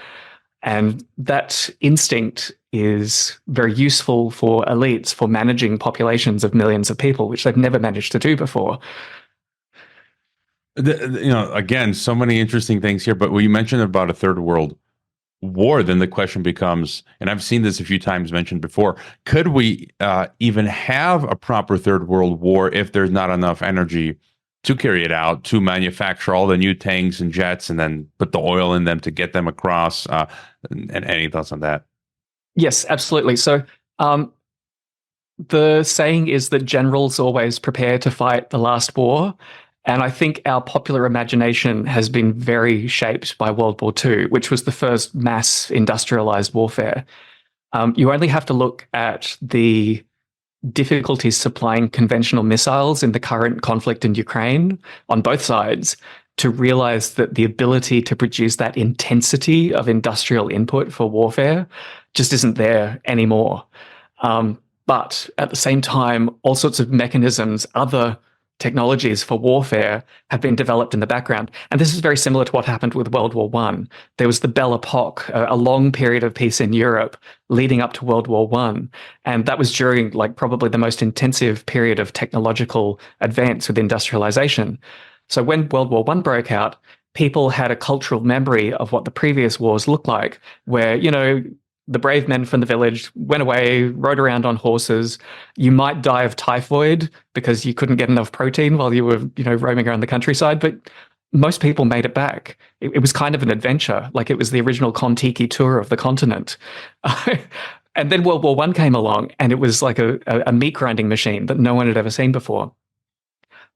And that instinct is very useful for elites for managing populations of millions of people, which they've never managed to do before. Again, so many interesting things here, but when you mentioned about a third world war, then the question becomes, and I've seen this a few times mentioned before, could we even have a proper third world war if there's not enough energy to carry it out, to manufacture all the new tanks and jets and then put the oil in them to get them across? And any thoughts on that? Yes, absolutely. So the saying is that generals always prepare to fight the last war. And I think our popular imagination has been very shaped by World War II, which was the first mass industrialized warfare. You only have to look at the difficulties supplying conventional missiles in the current conflict in Ukraine on both sides to realize that the ability to produce that intensity of industrial input for warfare just isn't there anymore. But at the same time, all sorts of mechanisms, other technologies for warfare have been developed in the background. And this is very similar to what happened with World War I. There was the Belle Epoque, a long period of peace in Europe leading up to World War I. And that was during probably the most intensive period of technological advance with industrialization. So when World War I broke out, people had a cultural memory of what the previous wars looked like, where, the brave men from the village went away, rode around on horses. You might die of typhoid because you couldn't get enough protein while you were, roaming around the countryside, but most people made it back. It was kind of an adventure, like it was the original Kon-Tiki tour of the continent. And then World War I came along, and it was like a meat grinding machine that no one had ever seen before.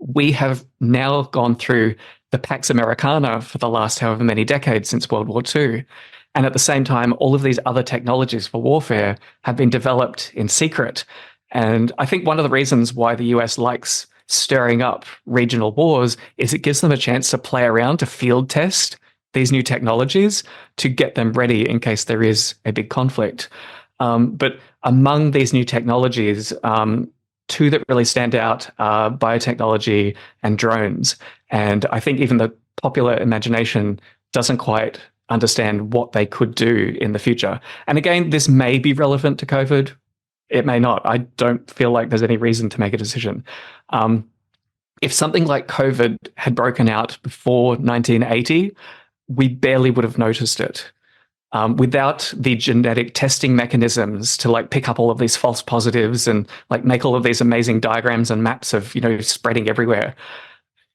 We have now gone through the Pax Americana for the last however many decades since World War II. And at the same time, all of these other technologies for warfare have been developed in secret. And I think one of the reasons why the US likes stirring up regional wars is it gives them a chance to play around, to field test these new technologies to get them ready in case there is a big conflict. But among these new technologies, two that really stand out are biotechnology and drones. And I think even the popular imagination doesn't quite understand what they could do in the future. And again, this may be relevant to COVID. It may not. I don't feel like there's any reason to make a decision. If something like COVID had broken out before 1980, we barely would have noticed it. Without the genetic testing mechanisms to pick up all of these false positives and make all of these amazing diagrams and maps of, spreading everywhere,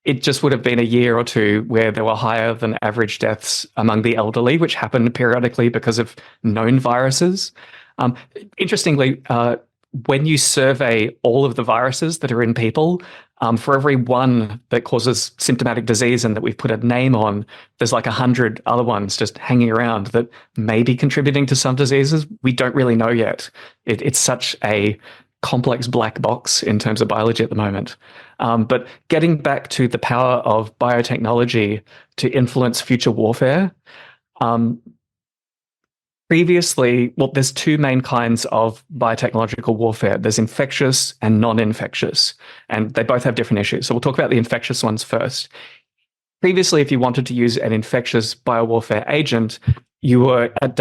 it just would have been a year or two where there were higher than average deaths among the elderly, which happened periodically because of known viruses. Interestingly, when you survey all of the viruses that are in people, for every one that causes symptomatic disease and that we've put a name on, there's 100 other ones just hanging around that may be contributing to some diseases. We don't really know yet. It's such a complex black box in terms of biology at the moment. But getting back to the power of biotechnology to influence future warfare, previously, there's two main kinds of biotechnological warfare. There's infectious and non-infectious, and they both have different issues. So we'll talk about the infectious ones first. Previously, if you wanted to use an infectious biowarfare agent, you were at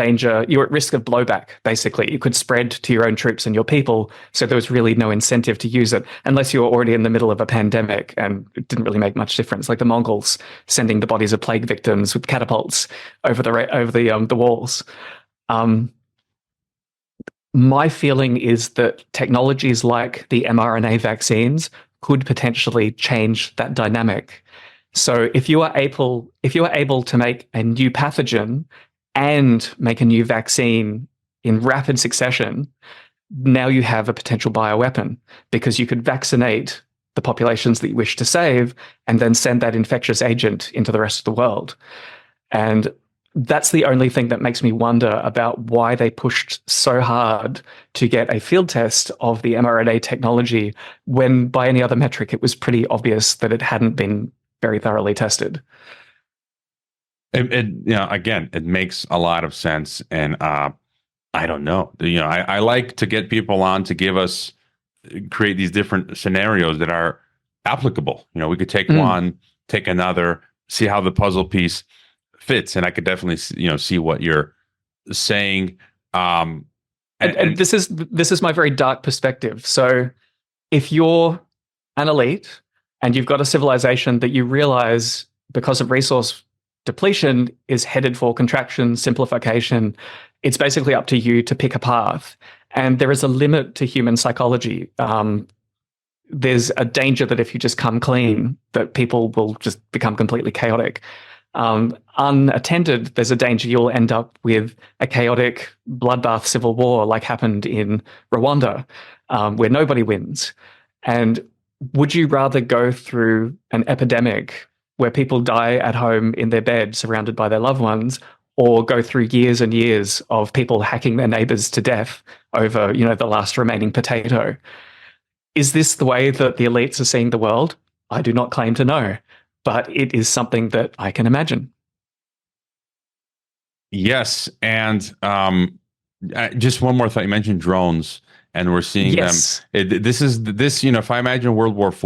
risk of blowback, basically. You could spread to your own troops and your people, so there was really no incentive to use it, unless you were already in the middle of a pandemic, and it didn't really make much difference, like the Mongols sending the bodies of plague victims with catapults over the walls. My feeling is that technologies like the mRNA vaccines could potentially change that dynamic. So if you are able to make a new pathogen and make a new vaccine in rapid succession, now you have a potential bioweapon, because you could vaccinate the populations that you wish to save, and then send that infectious agent into the rest of the world. And that's the only thing that makes me wonder about why they pushed so hard to get a field test of the mRNA technology when, by any other metric, it was pretty obvious that it hadn't been very thoroughly tested. Again, it makes a lot of sense, and I don't know. I like to get people on to give us create these different scenarios that are applicable. We could take one, take another, see how the puzzle piece fits, and I could definitely see what you're saying. And this is my very dark perspective. So if you're an elite and you've got a civilization that you realize because of resource depletion is headed for contraction, simplification, it's basically up to you to pick a path. And there is a limit to human psychology. There's a danger that if you just come clean, that people will just become completely chaotic. Unattended, there's a danger you'll end up with a chaotic bloodbath civil war like happened in Rwanda, where nobody wins. And would you rather go through an epidemic where people die at home in their bed surrounded by their loved ones, or go through years and years of people hacking their neighbors to death over, the last remaining potato? Is this the way that the elites are seeing the world? I do not claim to know, but it is something that I can imagine. Yes, and just one more thought. You mentioned drones, and we're seeing them. This. If I imagine World War IV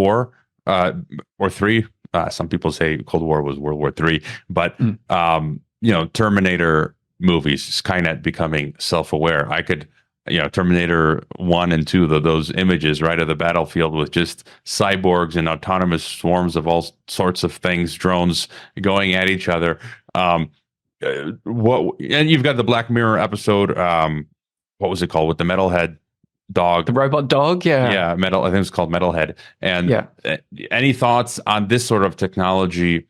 or III, some people say Cold War was World War III, but Terminator movies, Skynet becoming self-aware. I could, Terminator 1 and 2, those images right of the battlefield with just cyborgs and autonomous swarms of all sorts of things, drones going at each other. And you've got the Black Mirror episode. What was it called with the metalhead dog? The robot dog, yeah, metal. I think it's called Metalhead. And any thoughts on this sort of technology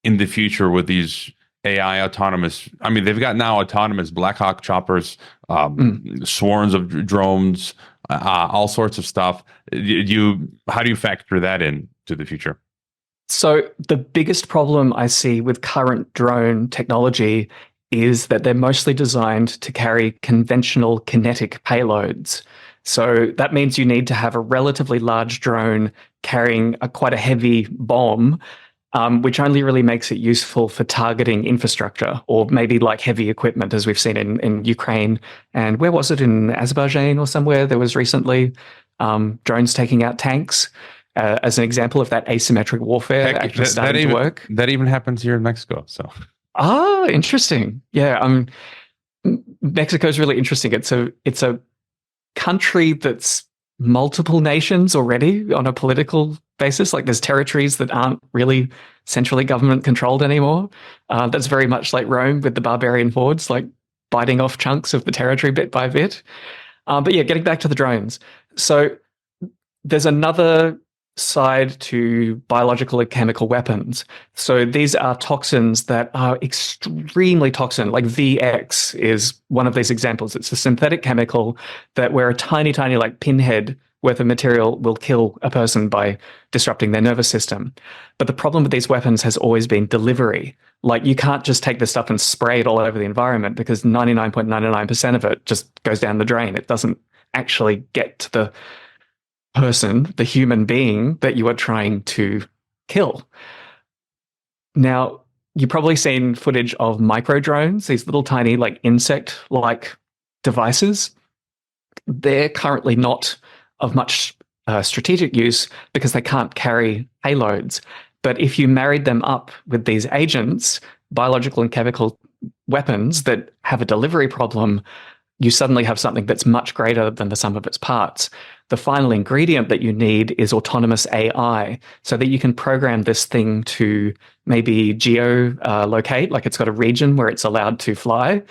in the future with these AI autonomous? I mean, they've got now autonomous Black Hawk choppers, swarms of drones, all sorts of stuff. How do you factor that in to the future? So the biggest problem I see with current drone technology is that they're mostly designed to carry conventional kinetic payloads. So that means you need to have a relatively large drone carrying quite a heavy bomb, which only really makes it useful for targeting infrastructure or maybe like heavy equipment, as we've seen in Ukraine. And where was it? In Azerbaijan or somewhere there was recently drones taking out tanks as an example of that asymmetric warfare actually starting to work. That even happens here in Mexico. So. Interesting. Yeah, Mexico's really interesting. It's a country that's multiple nations already on a political basis. Like there's territories that aren't really centrally government controlled anymore. That's very much like Rome with the barbarian hordes, like biting off chunks of the territory bit by bit. But yeah, getting back to the drones. So there's another side to biological and chemical weapons. So these are toxins that are extremely toxic. Like VX is one of these examples. It's a synthetic chemical that where a tiny, tiny like pinhead worth of material will kill a person by disrupting their nervous system. But the problem with these weapons has always been delivery. Like you can't just take this stuff and spray it all over the environment because 99.99% of it just goes down the drain. It doesn't actually get to the person, the human being that you are trying to kill. Now, you've probably seen footage of micro drones, these little tiny like insect-like devices. They're currently not of much strategic use because they can't carry payloads. But if you married them up with these agents, biological and chemical weapons that have a delivery problem, you suddenly have something that's much greater than the sum of its parts. The final ingredient that you need is autonomous AI, so that you can program this thing to maybe geolocate, like it's got a region where it's allowed to fly.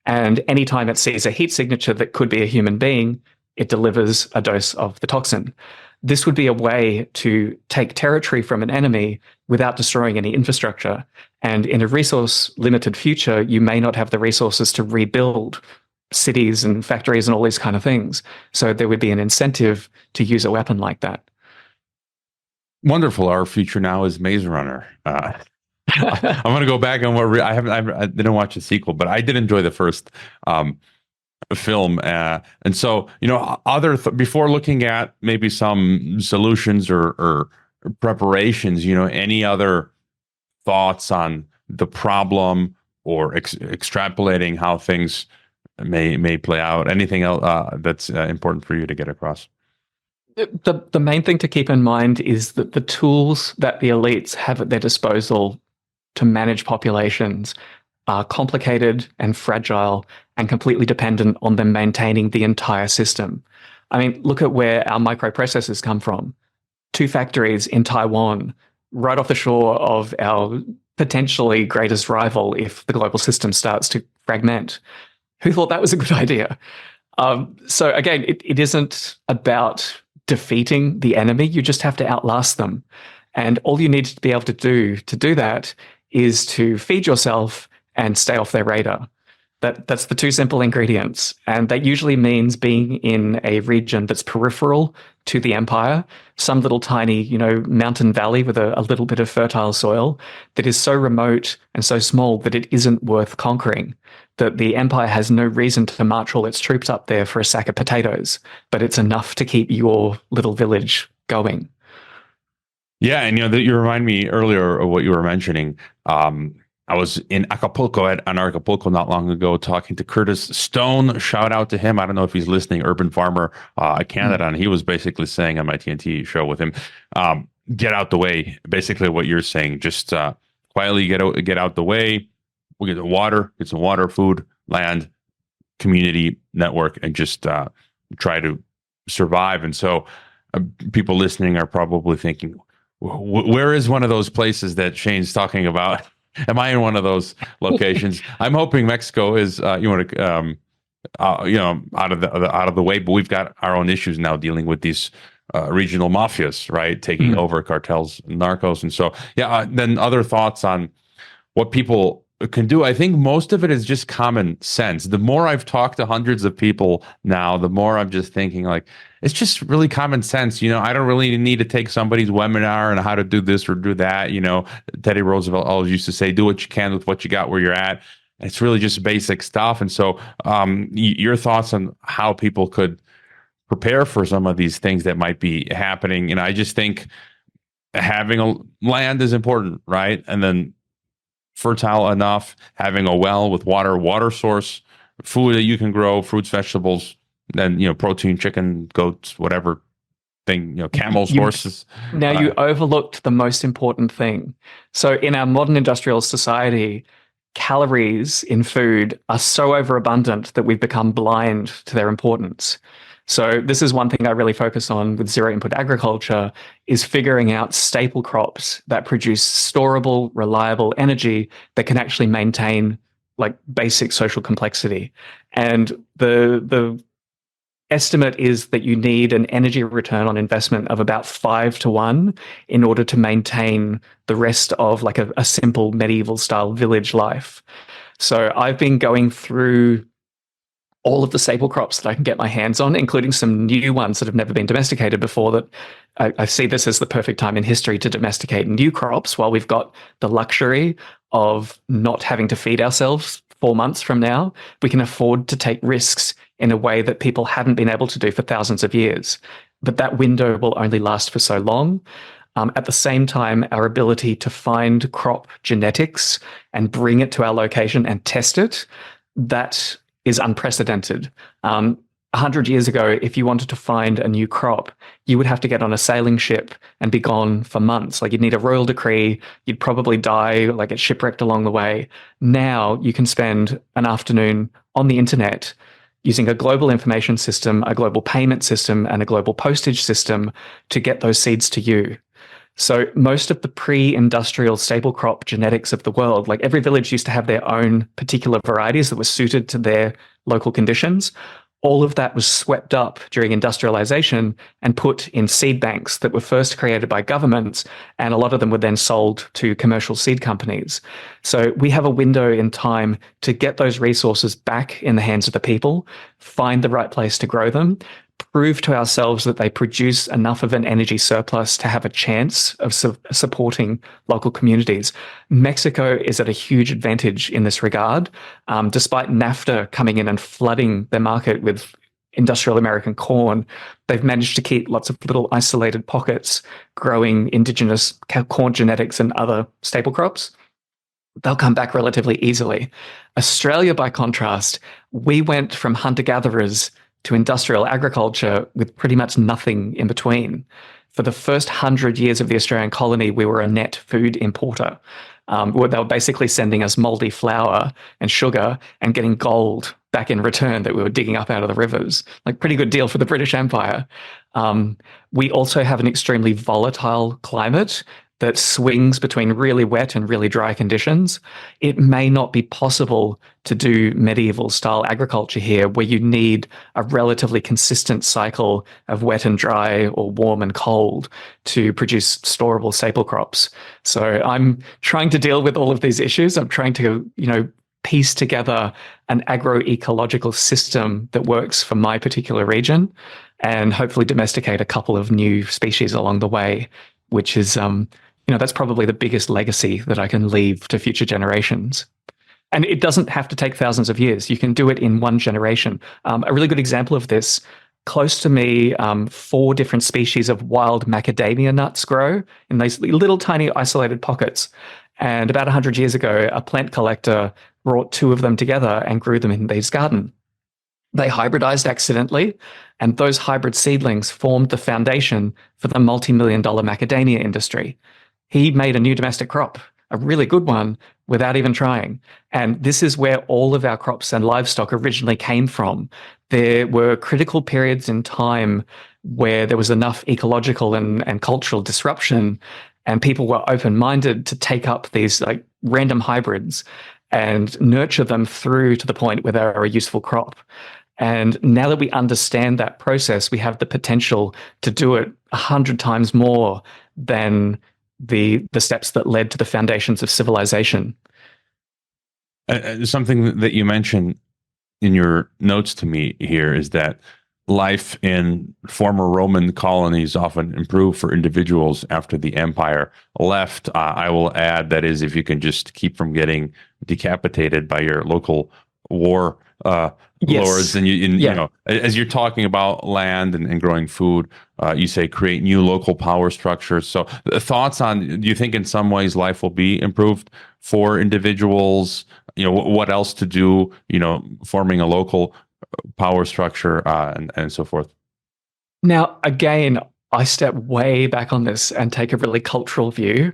And anytime it sees a heat signature that could be a human being, it delivers a dose of the toxin. This would be a way to take territory from an enemy without destroying any infrastructure. And in a resource-limited future, you may not have the resources to rebuild cities and factories and all these kind of things. So there would be an incentive to use a weapon like that. Wonderful. Our future now is Maze Runner. I'm going to go back on I didn't watch the sequel, but I did enjoy the first film. And so, before looking at maybe some solutions or preparations, any other thoughts on the problem or extrapolating how things may play out? Anything else that's important for you to get across? The main thing to keep in mind is that the tools that the elites have at their disposal to manage populations are complicated and fragile and completely dependent on them maintaining the entire system. I mean, look at where our microprocessors come from. 2 factories in Taiwan, right off the shore of our potentially greatest rival if the global system starts to fragment. Who thought that was a good idea? So again, it isn't about defeating the enemy. You just have to outlast them. And all you need to be able to do that is to feed yourself and stay off their radar. That's the 2 simple ingredients. And that usually means being in a region that's peripheral to the empire, some little tiny, mountain valley with a little bit of fertile soil that is so remote and so small that it isn't worth conquering, that the empire has no reason to march all its troops up there for a sack of potatoes, but it's enough to keep your little village going. Yeah, and you remind me earlier of what you were mentioning. I was in Acapulco on Acapulco not long ago talking to Curtis Stone. Shout out to him. I don't know if he's listening, urban farmer, Canada. And he was basically saying on my TNT show with him, get out the way. Basically what you're saying, just quietly get out the way. We'll get some water, food, land, community, network, and just try to survive. And so people listening are probably thinking, where is one of those places that Shane's talking about? Am I in one of those locations? I'm hoping Mexico is, out of the way. But we've got our own issues now dealing with these regional mafias, right, taking over cartels, narcos, and so then other thoughts on what people can do. I think most of it is just common sense. The more I've talked to hundreds of people now, the more I'm just thinking like, it's just really common sense. I don't really need to take somebody's webinar on how to do this or do that. Teddy Roosevelt always used to say, do what you can with what you got where you're at. It's really just basic stuff. And so your thoughts on how people could prepare for some of these things that might be happening. I just think having a land is important, right? And then fertile enough, having a well with water source, food that you can grow, fruits, vegetables, then protein, chicken, goats, whatever thing, camels, horses. Now you overlooked the most important thing. So in our modern industrial society, calories in food are so overabundant that we've become blind to their importance. So this is one thing I really focus on with zero input agriculture, is figuring out staple crops that produce storable, reliable energy that can actually maintain like basic social complexity. And the estimate is that you need an energy return on investment of about 5 to 1 in order to maintain the rest of like a simple medieval style village life. So I've been going through all of the staple crops that I can get my hands on, including some new ones that have never been domesticated before, that I see this as the perfect time in history to domesticate new crops while we've got the luxury of not having to feed ourselves 4 months from now. We can afford to take risks in a way that people haven't been able to do for thousands of years. But that window will only last for so long. At the same time, our ability to find crop genetics and bring it to our location and test it, that is unprecedented. 100 years ago, if you wanted to find a new crop, you would have to get on a sailing ship and be gone for months. Like you'd need a royal decree, you'd probably die, like get shipwrecked along the way. Now you can spend an afternoon on the internet using a global information system, a global payment system, and a global postage system to get those seeds to you. So most of the pre-industrial staple crop genetics of the world, like every village used to have their own particular varieties that were suited to their local conditions. All of that was swept up during industrialization and put in seed banks that were first created by governments, and a lot of them were then sold to commercial seed companies. So we have a window in time to get those resources back in the hands of the people, find the right place to grow them, prove to ourselves that they produce enough of an energy surplus to have a chance of supporting local communities. Mexico is at a huge advantage in this regard. Despite NAFTA coming in and flooding their market with industrial American corn, they've managed to keep lots of little isolated pockets growing indigenous corn genetics and other staple crops. They'll come back relatively easily. Australia, by contrast, we went from hunter-gatherers to industrial agriculture with pretty much nothing in between. For the first 100 years of the Australian colony, we were a net food importer. They were basically sending us moldy flour and sugar and getting gold back in return that we were digging up out of the rivers. Like, pretty good deal for the British Empire. We also have an extremely volatile climate that swings between really wet and really dry conditions. It may not be possible to do medieval style agriculture here, where you need a relatively consistent cycle of wet and dry or warm and cold to produce storable staple crops. So I'm trying to deal with all of these issues. I'm trying to, piece together an agroecological system that works for my particular region, and hopefully domesticate a couple of new species along the way, which is that's probably the biggest legacy that I can leave to future generations. And it doesn't have to take thousands of years. You can do it in one generation. A really good example of this, close to me, 4 different species of wild macadamia nuts grow in these little tiny isolated pockets. And about 100 years ago, a plant collector brought 2 of them together and grew them in his garden. They hybridized accidentally, and those hybrid seedlings formed the foundation for the multi-million-dollar macadamia industry. He made a new domestic crop, a really good one, without even trying. And this is where all of our crops and livestock originally came from. There were critical periods in time where there was enough ecological and cultural disruption, and people were open-minded to take up these like random hybrids and nurture them through to the point where they're a useful crop. And now that we understand that process, we have the potential to do it 100 times more than the steps that led to the foundations of civilization. Something that you mentioned in your notes to me here is that life in former Roman colonies often improved for individuals after the empire left. I will add, that is, if you can just keep from getting decapitated by your local war lords, and you know, as you're talking about land and growing food, you say create new local power structures. So thoughts on, do you think in some ways life will be improved for individuals? What else to do, forming a local power structure, and so forth? Now, again, I step way back on this and take a really cultural view.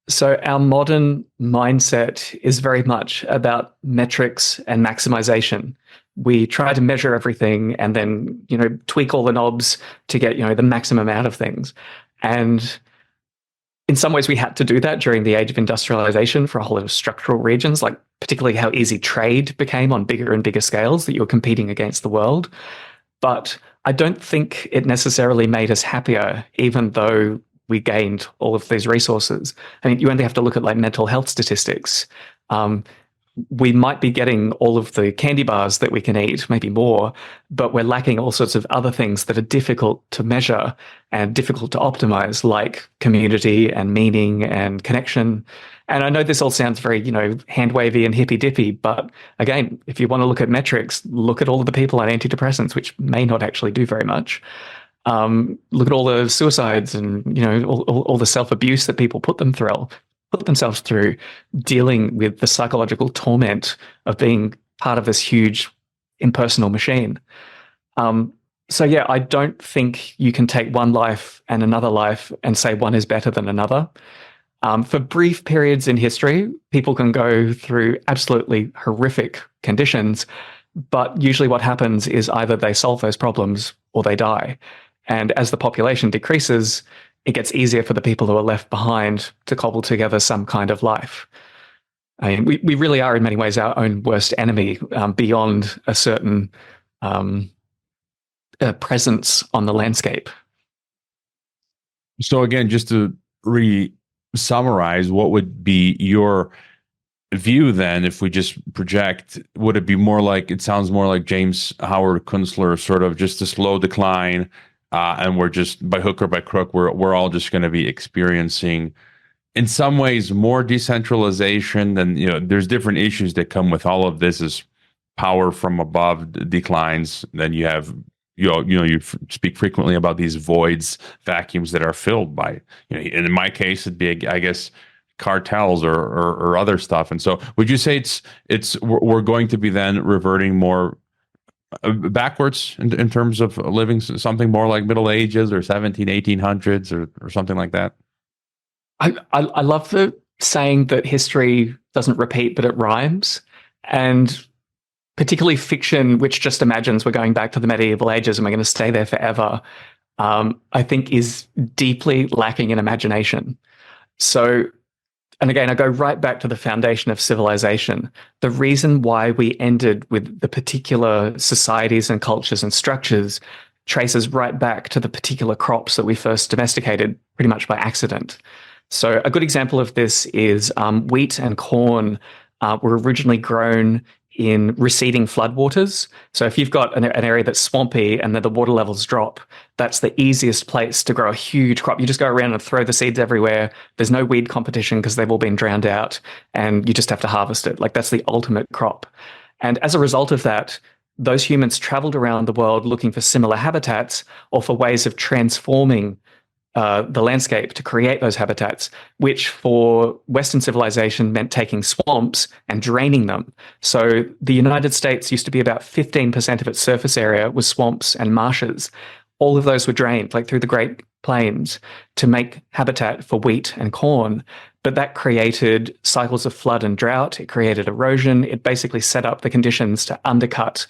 So our modern mindset is very much about metrics and maximization. We try to measure everything and then, tweak all the knobs to get, the maximum out of things. And in some ways, we had to do that during the age of industrialization for a whole lot of structural regions, like particularly how easy trade became on bigger and bigger scales, that you're competing against the world. But I don't think it necessarily made us happier, even though we gained all of these resources. I mean, you only have to look at like mental health statistics. We might be getting all of the candy bars that we can eat, maybe more, but we're lacking all sorts of other things that are difficult to measure and difficult to optimize, like community and meaning and connection. And I know this all sounds very, hand wavy and hippy dippy, but again, if you want to look at metrics, look at all of the people on antidepressants, which may not actually do very much. Look at all the suicides and, all the self-abuse that people put themselves through, dealing with the psychological torment of being part of this huge impersonal machine. So yeah, I don't think you can take one life and another life and say one is better than another. For brief periods in history, people can go through absolutely horrific conditions, but usually what happens is either they solve those problems or they die. And as the population decreases, it gets easier for the people who are left behind to cobble together some kind of life. I mean, we really are in many ways our own worst enemy, beyond a certain presence on the landscape. So again, just to re-summarize, what would be your view, then, if we just project, would it be more like, it sounds more like James Howard Kunstler, sort of just a slow decline, and we're just by hook or by crook, we're all just going to be experiencing, in some ways, more decentralization. And there's different issues that come with all of this, as power from above declines. Then you have, speak frequently about these voids, vacuums that are filled by, in my case, it'd be, I guess, cartels or other stuff. And so would you say we're going to be then reverting more backwards in terms of living something more like Middle Ages or 1800s or something like that? I love the saying that history doesn't repeat, but it rhymes. And particularly fiction, which just imagines we're going back to the medieval ages and we're going to stay there forever, I think is deeply lacking in imagination. So, and again, I go right back to the foundation of civilization. The reason why we ended with the particular societies and cultures and structures traces right back to the particular crops that we first domesticated pretty much by accident. So a good example of this is wheat and corn were originally grown in receding floodwaters. So if you've got an area that's swampy and then the water levels drop, that's the easiest place to grow a huge crop. You just go around and throw the seeds everywhere. There's no weed competition because they've all been drowned out, and you just have to harvest it. Like, that's the ultimate crop. And as a result of that, those humans traveled around the world looking for similar habitats or for ways of transforming the landscape to create those habitats, which for Western civilization meant taking swamps and draining them. So the United States used to be about 15% of its surface area was swamps and marshes. All of those were drained, like through the Great Plains, to make habitat for wheat and corn. But that created cycles of flood and drought. It created erosion. It basically set up the conditions to undercut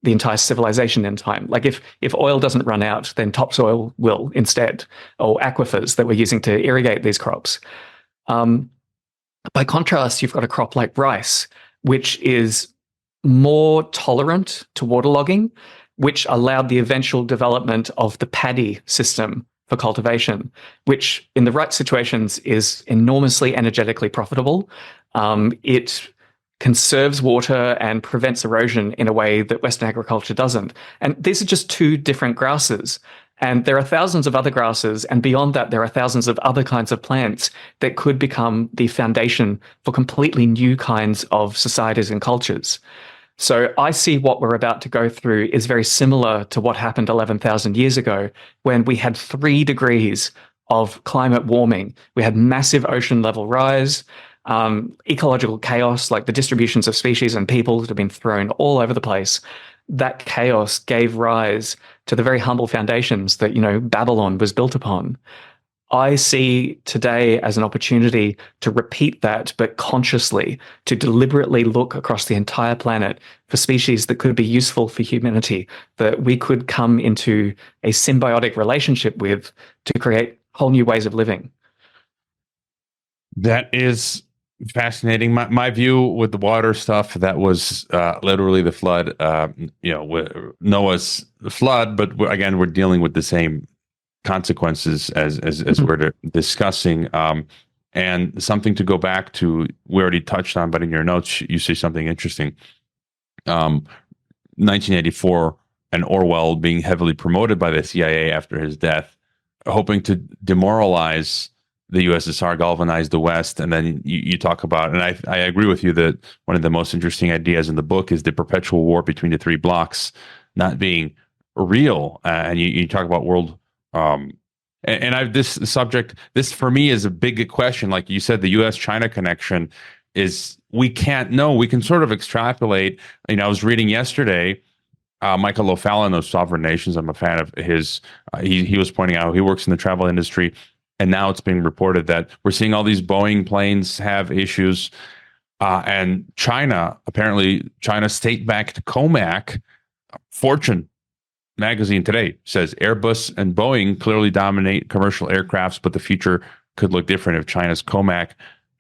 the entire civilization in time. Like, if oil doesn't run out, then topsoil will instead, or aquifers that we're using to irrigate these crops. By contrast, you've got a crop like rice, which is more tolerant to waterlogging, which allowed the eventual development of the paddy system for cultivation, which in the right situations is enormously energetically profitable. It conserves water and prevents erosion in a way that Western agriculture doesn't. And these are just two different grasses. And there are thousands of other grasses, and beyond that, there are thousands of other kinds of plants that could become the foundation for completely new kinds of societies and cultures. So I see what we're about to go through is very similar to what happened 11,000 years ago, when we had 3 degrees of climate warming. We had massive ocean level rise, ecological chaos, like the distributions of species and people that have been thrown all over the place. That chaos gave rise to the very humble foundations that, Babylon was built upon. I see today as an opportunity to repeat that, but consciously, to deliberately look across the entire planet for species that could be useful for humanity, that we could come into a symbiotic relationship with to create whole new ways of living. That is fascinating. My view with the water stuff, that was literally the flood, Noah's flood, but again, we're dealing with the same consequences as we're discussing. And something to go back to, we already touched on, but in your notes, you say something interesting. 1984, and Orwell being heavily promoted by the CIA after his death, hoping to demoralize the USSR, galvanized the West. And then you talk about, and I agree with you, that one of the most interesting ideas in the book is the perpetual war between the 3 blocks not being real. And you talk about world, this subject, this for me is a big question. Like you said, the US-China connection is, we can't know. We can sort of extrapolate. I was reading yesterday, Michael O'Fallon of Sovereign Nations. I'm a fan of his. He was pointing out he works in the travel industry. And now it's being reported that we're seeing all these Boeing planes have issues. And China state-backed COMAC, Fortune magazine today says Airbus and Boeing clearly dominate commercial aircrafts, but the future could look different if China's COMAC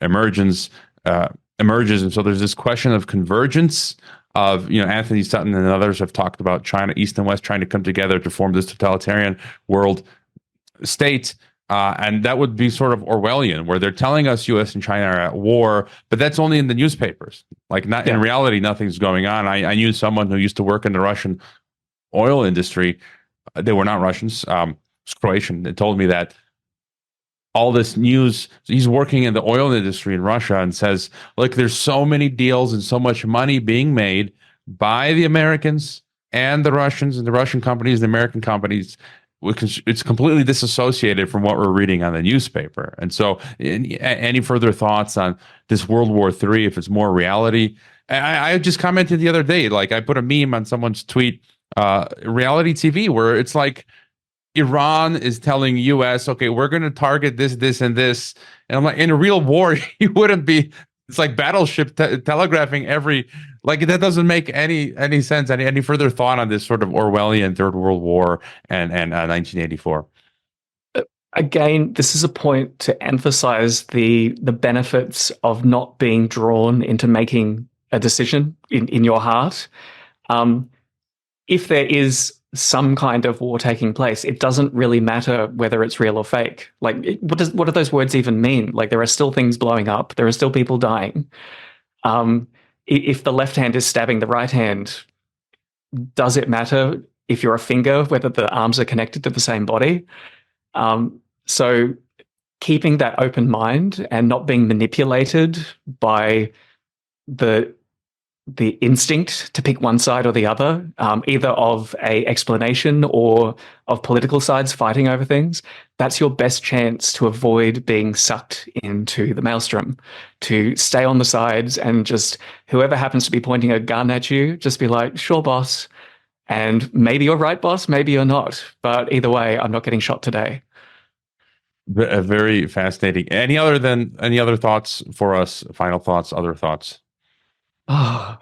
emerges. And so there's this question of convergence of, Anthony Sutton and others have talked about China, East and West, trying to come together to form this totalitarian world state. And that would be sort of Orwellian, where they're telling us U.S. and China are at war, but that's only in the newspapers. Like, not in Yeah. reality, nothing's going on. I knew someone who used to work in the Russian oil industry. They were not Russians, it's Croatian. They told me that all this news, he's working in the oil industry in Russia, and says, look, there's so many deals and so much money being made by the Americans and the Russians and the Russian companies, the American companies. It's completely disassociated from what we're reading on the newspaper. And so, any further thoughts on this World War III, if it's more reality? I just commented the other day, like I put a meme on someone's tweet, reality TV, where it's like Iran is telling US, okay, we're going to target this, this, and this. And I'm like, in a real war, you wouldn't be. It's like battleship telegraphing every. Like, that doesn't make any sense. Any further thought on this sort of Orwellian Third World War and 1984? Again, this is a point to emphasize the benefits of not being drawn into making a decision in your heart. If there is some kind of war taking place, it doesn't really matter whether it's real or fake. Like, what do those words even mean? Like, there are still things blowing up. There are still people dying. If the left hand is stabbing the right hand, does it matter if you're a finger, whether the arms are connected to the same body? So keeping that open mind and not being manipulated by the instinct to pick one side or the other, either of a explanation or of political sides fighting over things, that's your best chance to avoid being sucked into the maelstrom, to stay on the sides and just whoever happens to be pointing a gun at you, just be like, sure, boss. And maybe you're right, boss, maybe you're not. But either way, I'm not getting shot today. Very fascinating. Any other thoughts for us? Final thoughts, other thoughts? Oh,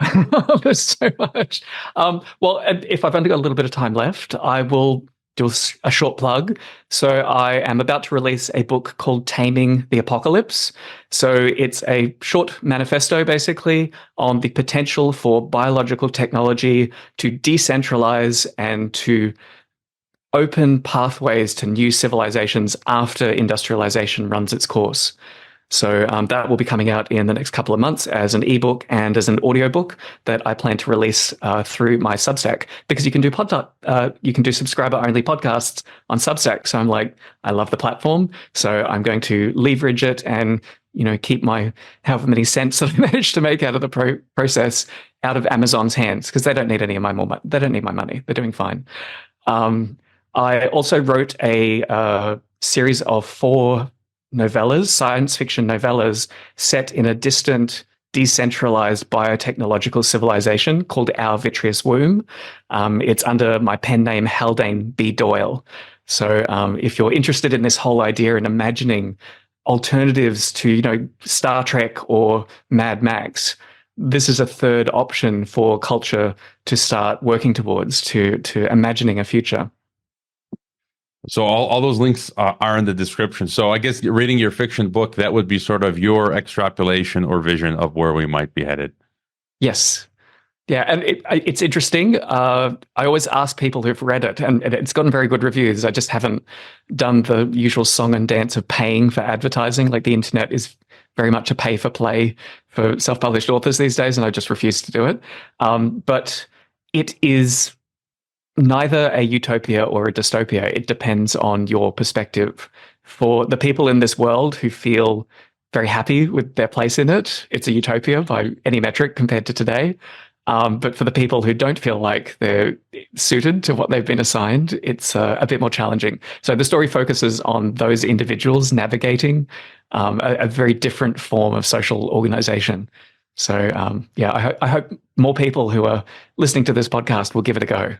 there's so much. Well, if I've only got a little bit of time left, I will do a short plug. So I am about to release a book called Taming the Apocalypse. So it's a short manifesto, basically, on the potential for biological technology to decentralize and to open pathways to new civilizations after industrialization runs its course. So that will be coming out in the next couple of months as an ebook and as an audiobook that I plan to release through my Substack, because you can do subscriber only podcasts on Substack. So I'm like, I love the platform, so I'm going to leverage it and keep my however many cents that I managed to make out of the process out of Amazon's hands, because they don't need any of my they don't need my money. They're doing fine. I also wrote a series of 4 novellas, science fiction novellas, set in a distant, decentralized biotechnological civilization called Our Vitreous Womb. It's under my pen name, Haldane B. Doyle. So if you're interested in this whole idea and imagining alternatives to, Star Trek or Mad Max, this is a third option for culture to start working towards, to imagining a future. So all those links are in the description. So I guess reading your fiction book, that would be sort of your extrapolation or vision of where we might be headed. Yes. Yeah, and it's interesting. I always ask people who've read it, and it's gotten very good reviews. I just haven't done the usual song and dance of paying for advertising. Like, the internet is very much a pay for play for self-published authors these days, and I just refuse to do it. But it is neither a utopia or a dystopia. It depends on your perspective. For the people in this world who feel very happy with their place in it, it's a utopia by any metric compared to today. But for the people who don't feel like they're suited to what they've been assigned, it's a bit more challenging. So the story focuses on those individuals navigating a very different form of social organization. So I hope more people who are listening to this podcast will give it a go.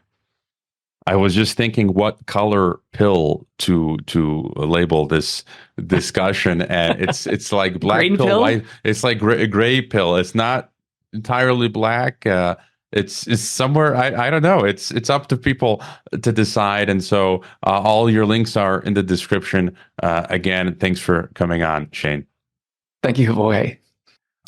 I was just thinking what color pill to label this discussion, and it's like black Green pill, pill? white. It's like gray pill. It's not entirely black. It's somewhere. I don't know. It's up to people to decide. And so all your links are in the description. Again, thanks for coming on, Shane. Thank you, Jorge.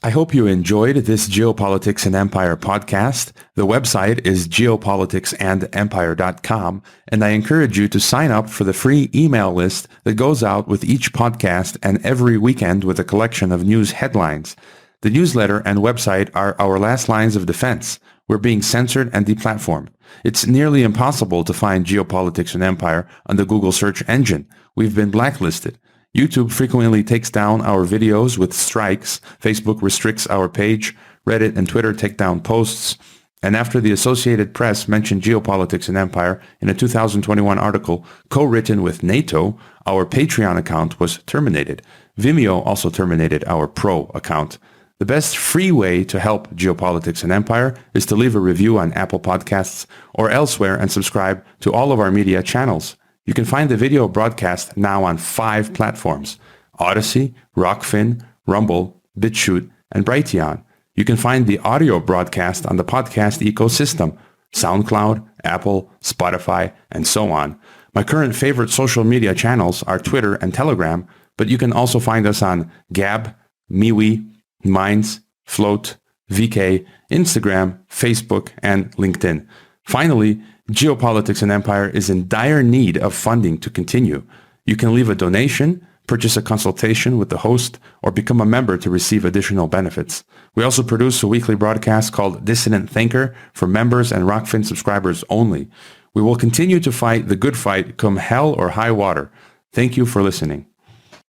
I hope you enjoyed this Geopolitics and Empire podcast. The website is geopoliticsandempire.com, and I encourage you to sign up for the free email list that goes out with each podcast and every weekend with a collection of news headlines. The newsletter and website are our last lines of defense. We're being censored and deplatformed. It's nearly impossible to find Geopolitics and Empire on the Google search engine. We've been blacklisted. YouTube frequently takes down our videos with strikes. Facebook restricts our page. Reddit and Twitter take down posts. And after the Associated Press mentioned Geopolitics and Empire in a 2021 article co-written with NATO, our Patreon account was terminated. Vimeo also terminated our Pro account. The best free way to help Geopolitics and Empire is to leave a review on Apple Podcasts or elsewhere and subscribe to all of our media channels. You can find the video broadcast now on 5 platforms: Odyssey, Rockfin, Rumble, BitChute, and Brighteon. You can find the audio broadcast on the podcast ecosystem: SoundCloud, Apple, Spotify, and so on. My current favorite social media channels are Twitter and Telegram, but you can also find us on Gab, MeWe, Minds, Float, VK, Instagram, Facebook, and LinkedIn. Finally, Geopolitics and Empire is in dire need of funding to continue. You can leave a donation, purchase a consultation with the host, or become a member to receive additional benefits. We also produce a weekly broadcast called Dissident Thinker for members and Rockfin subscribers only. We will continue to fight the good fight come hell or high water. Thank you for listening.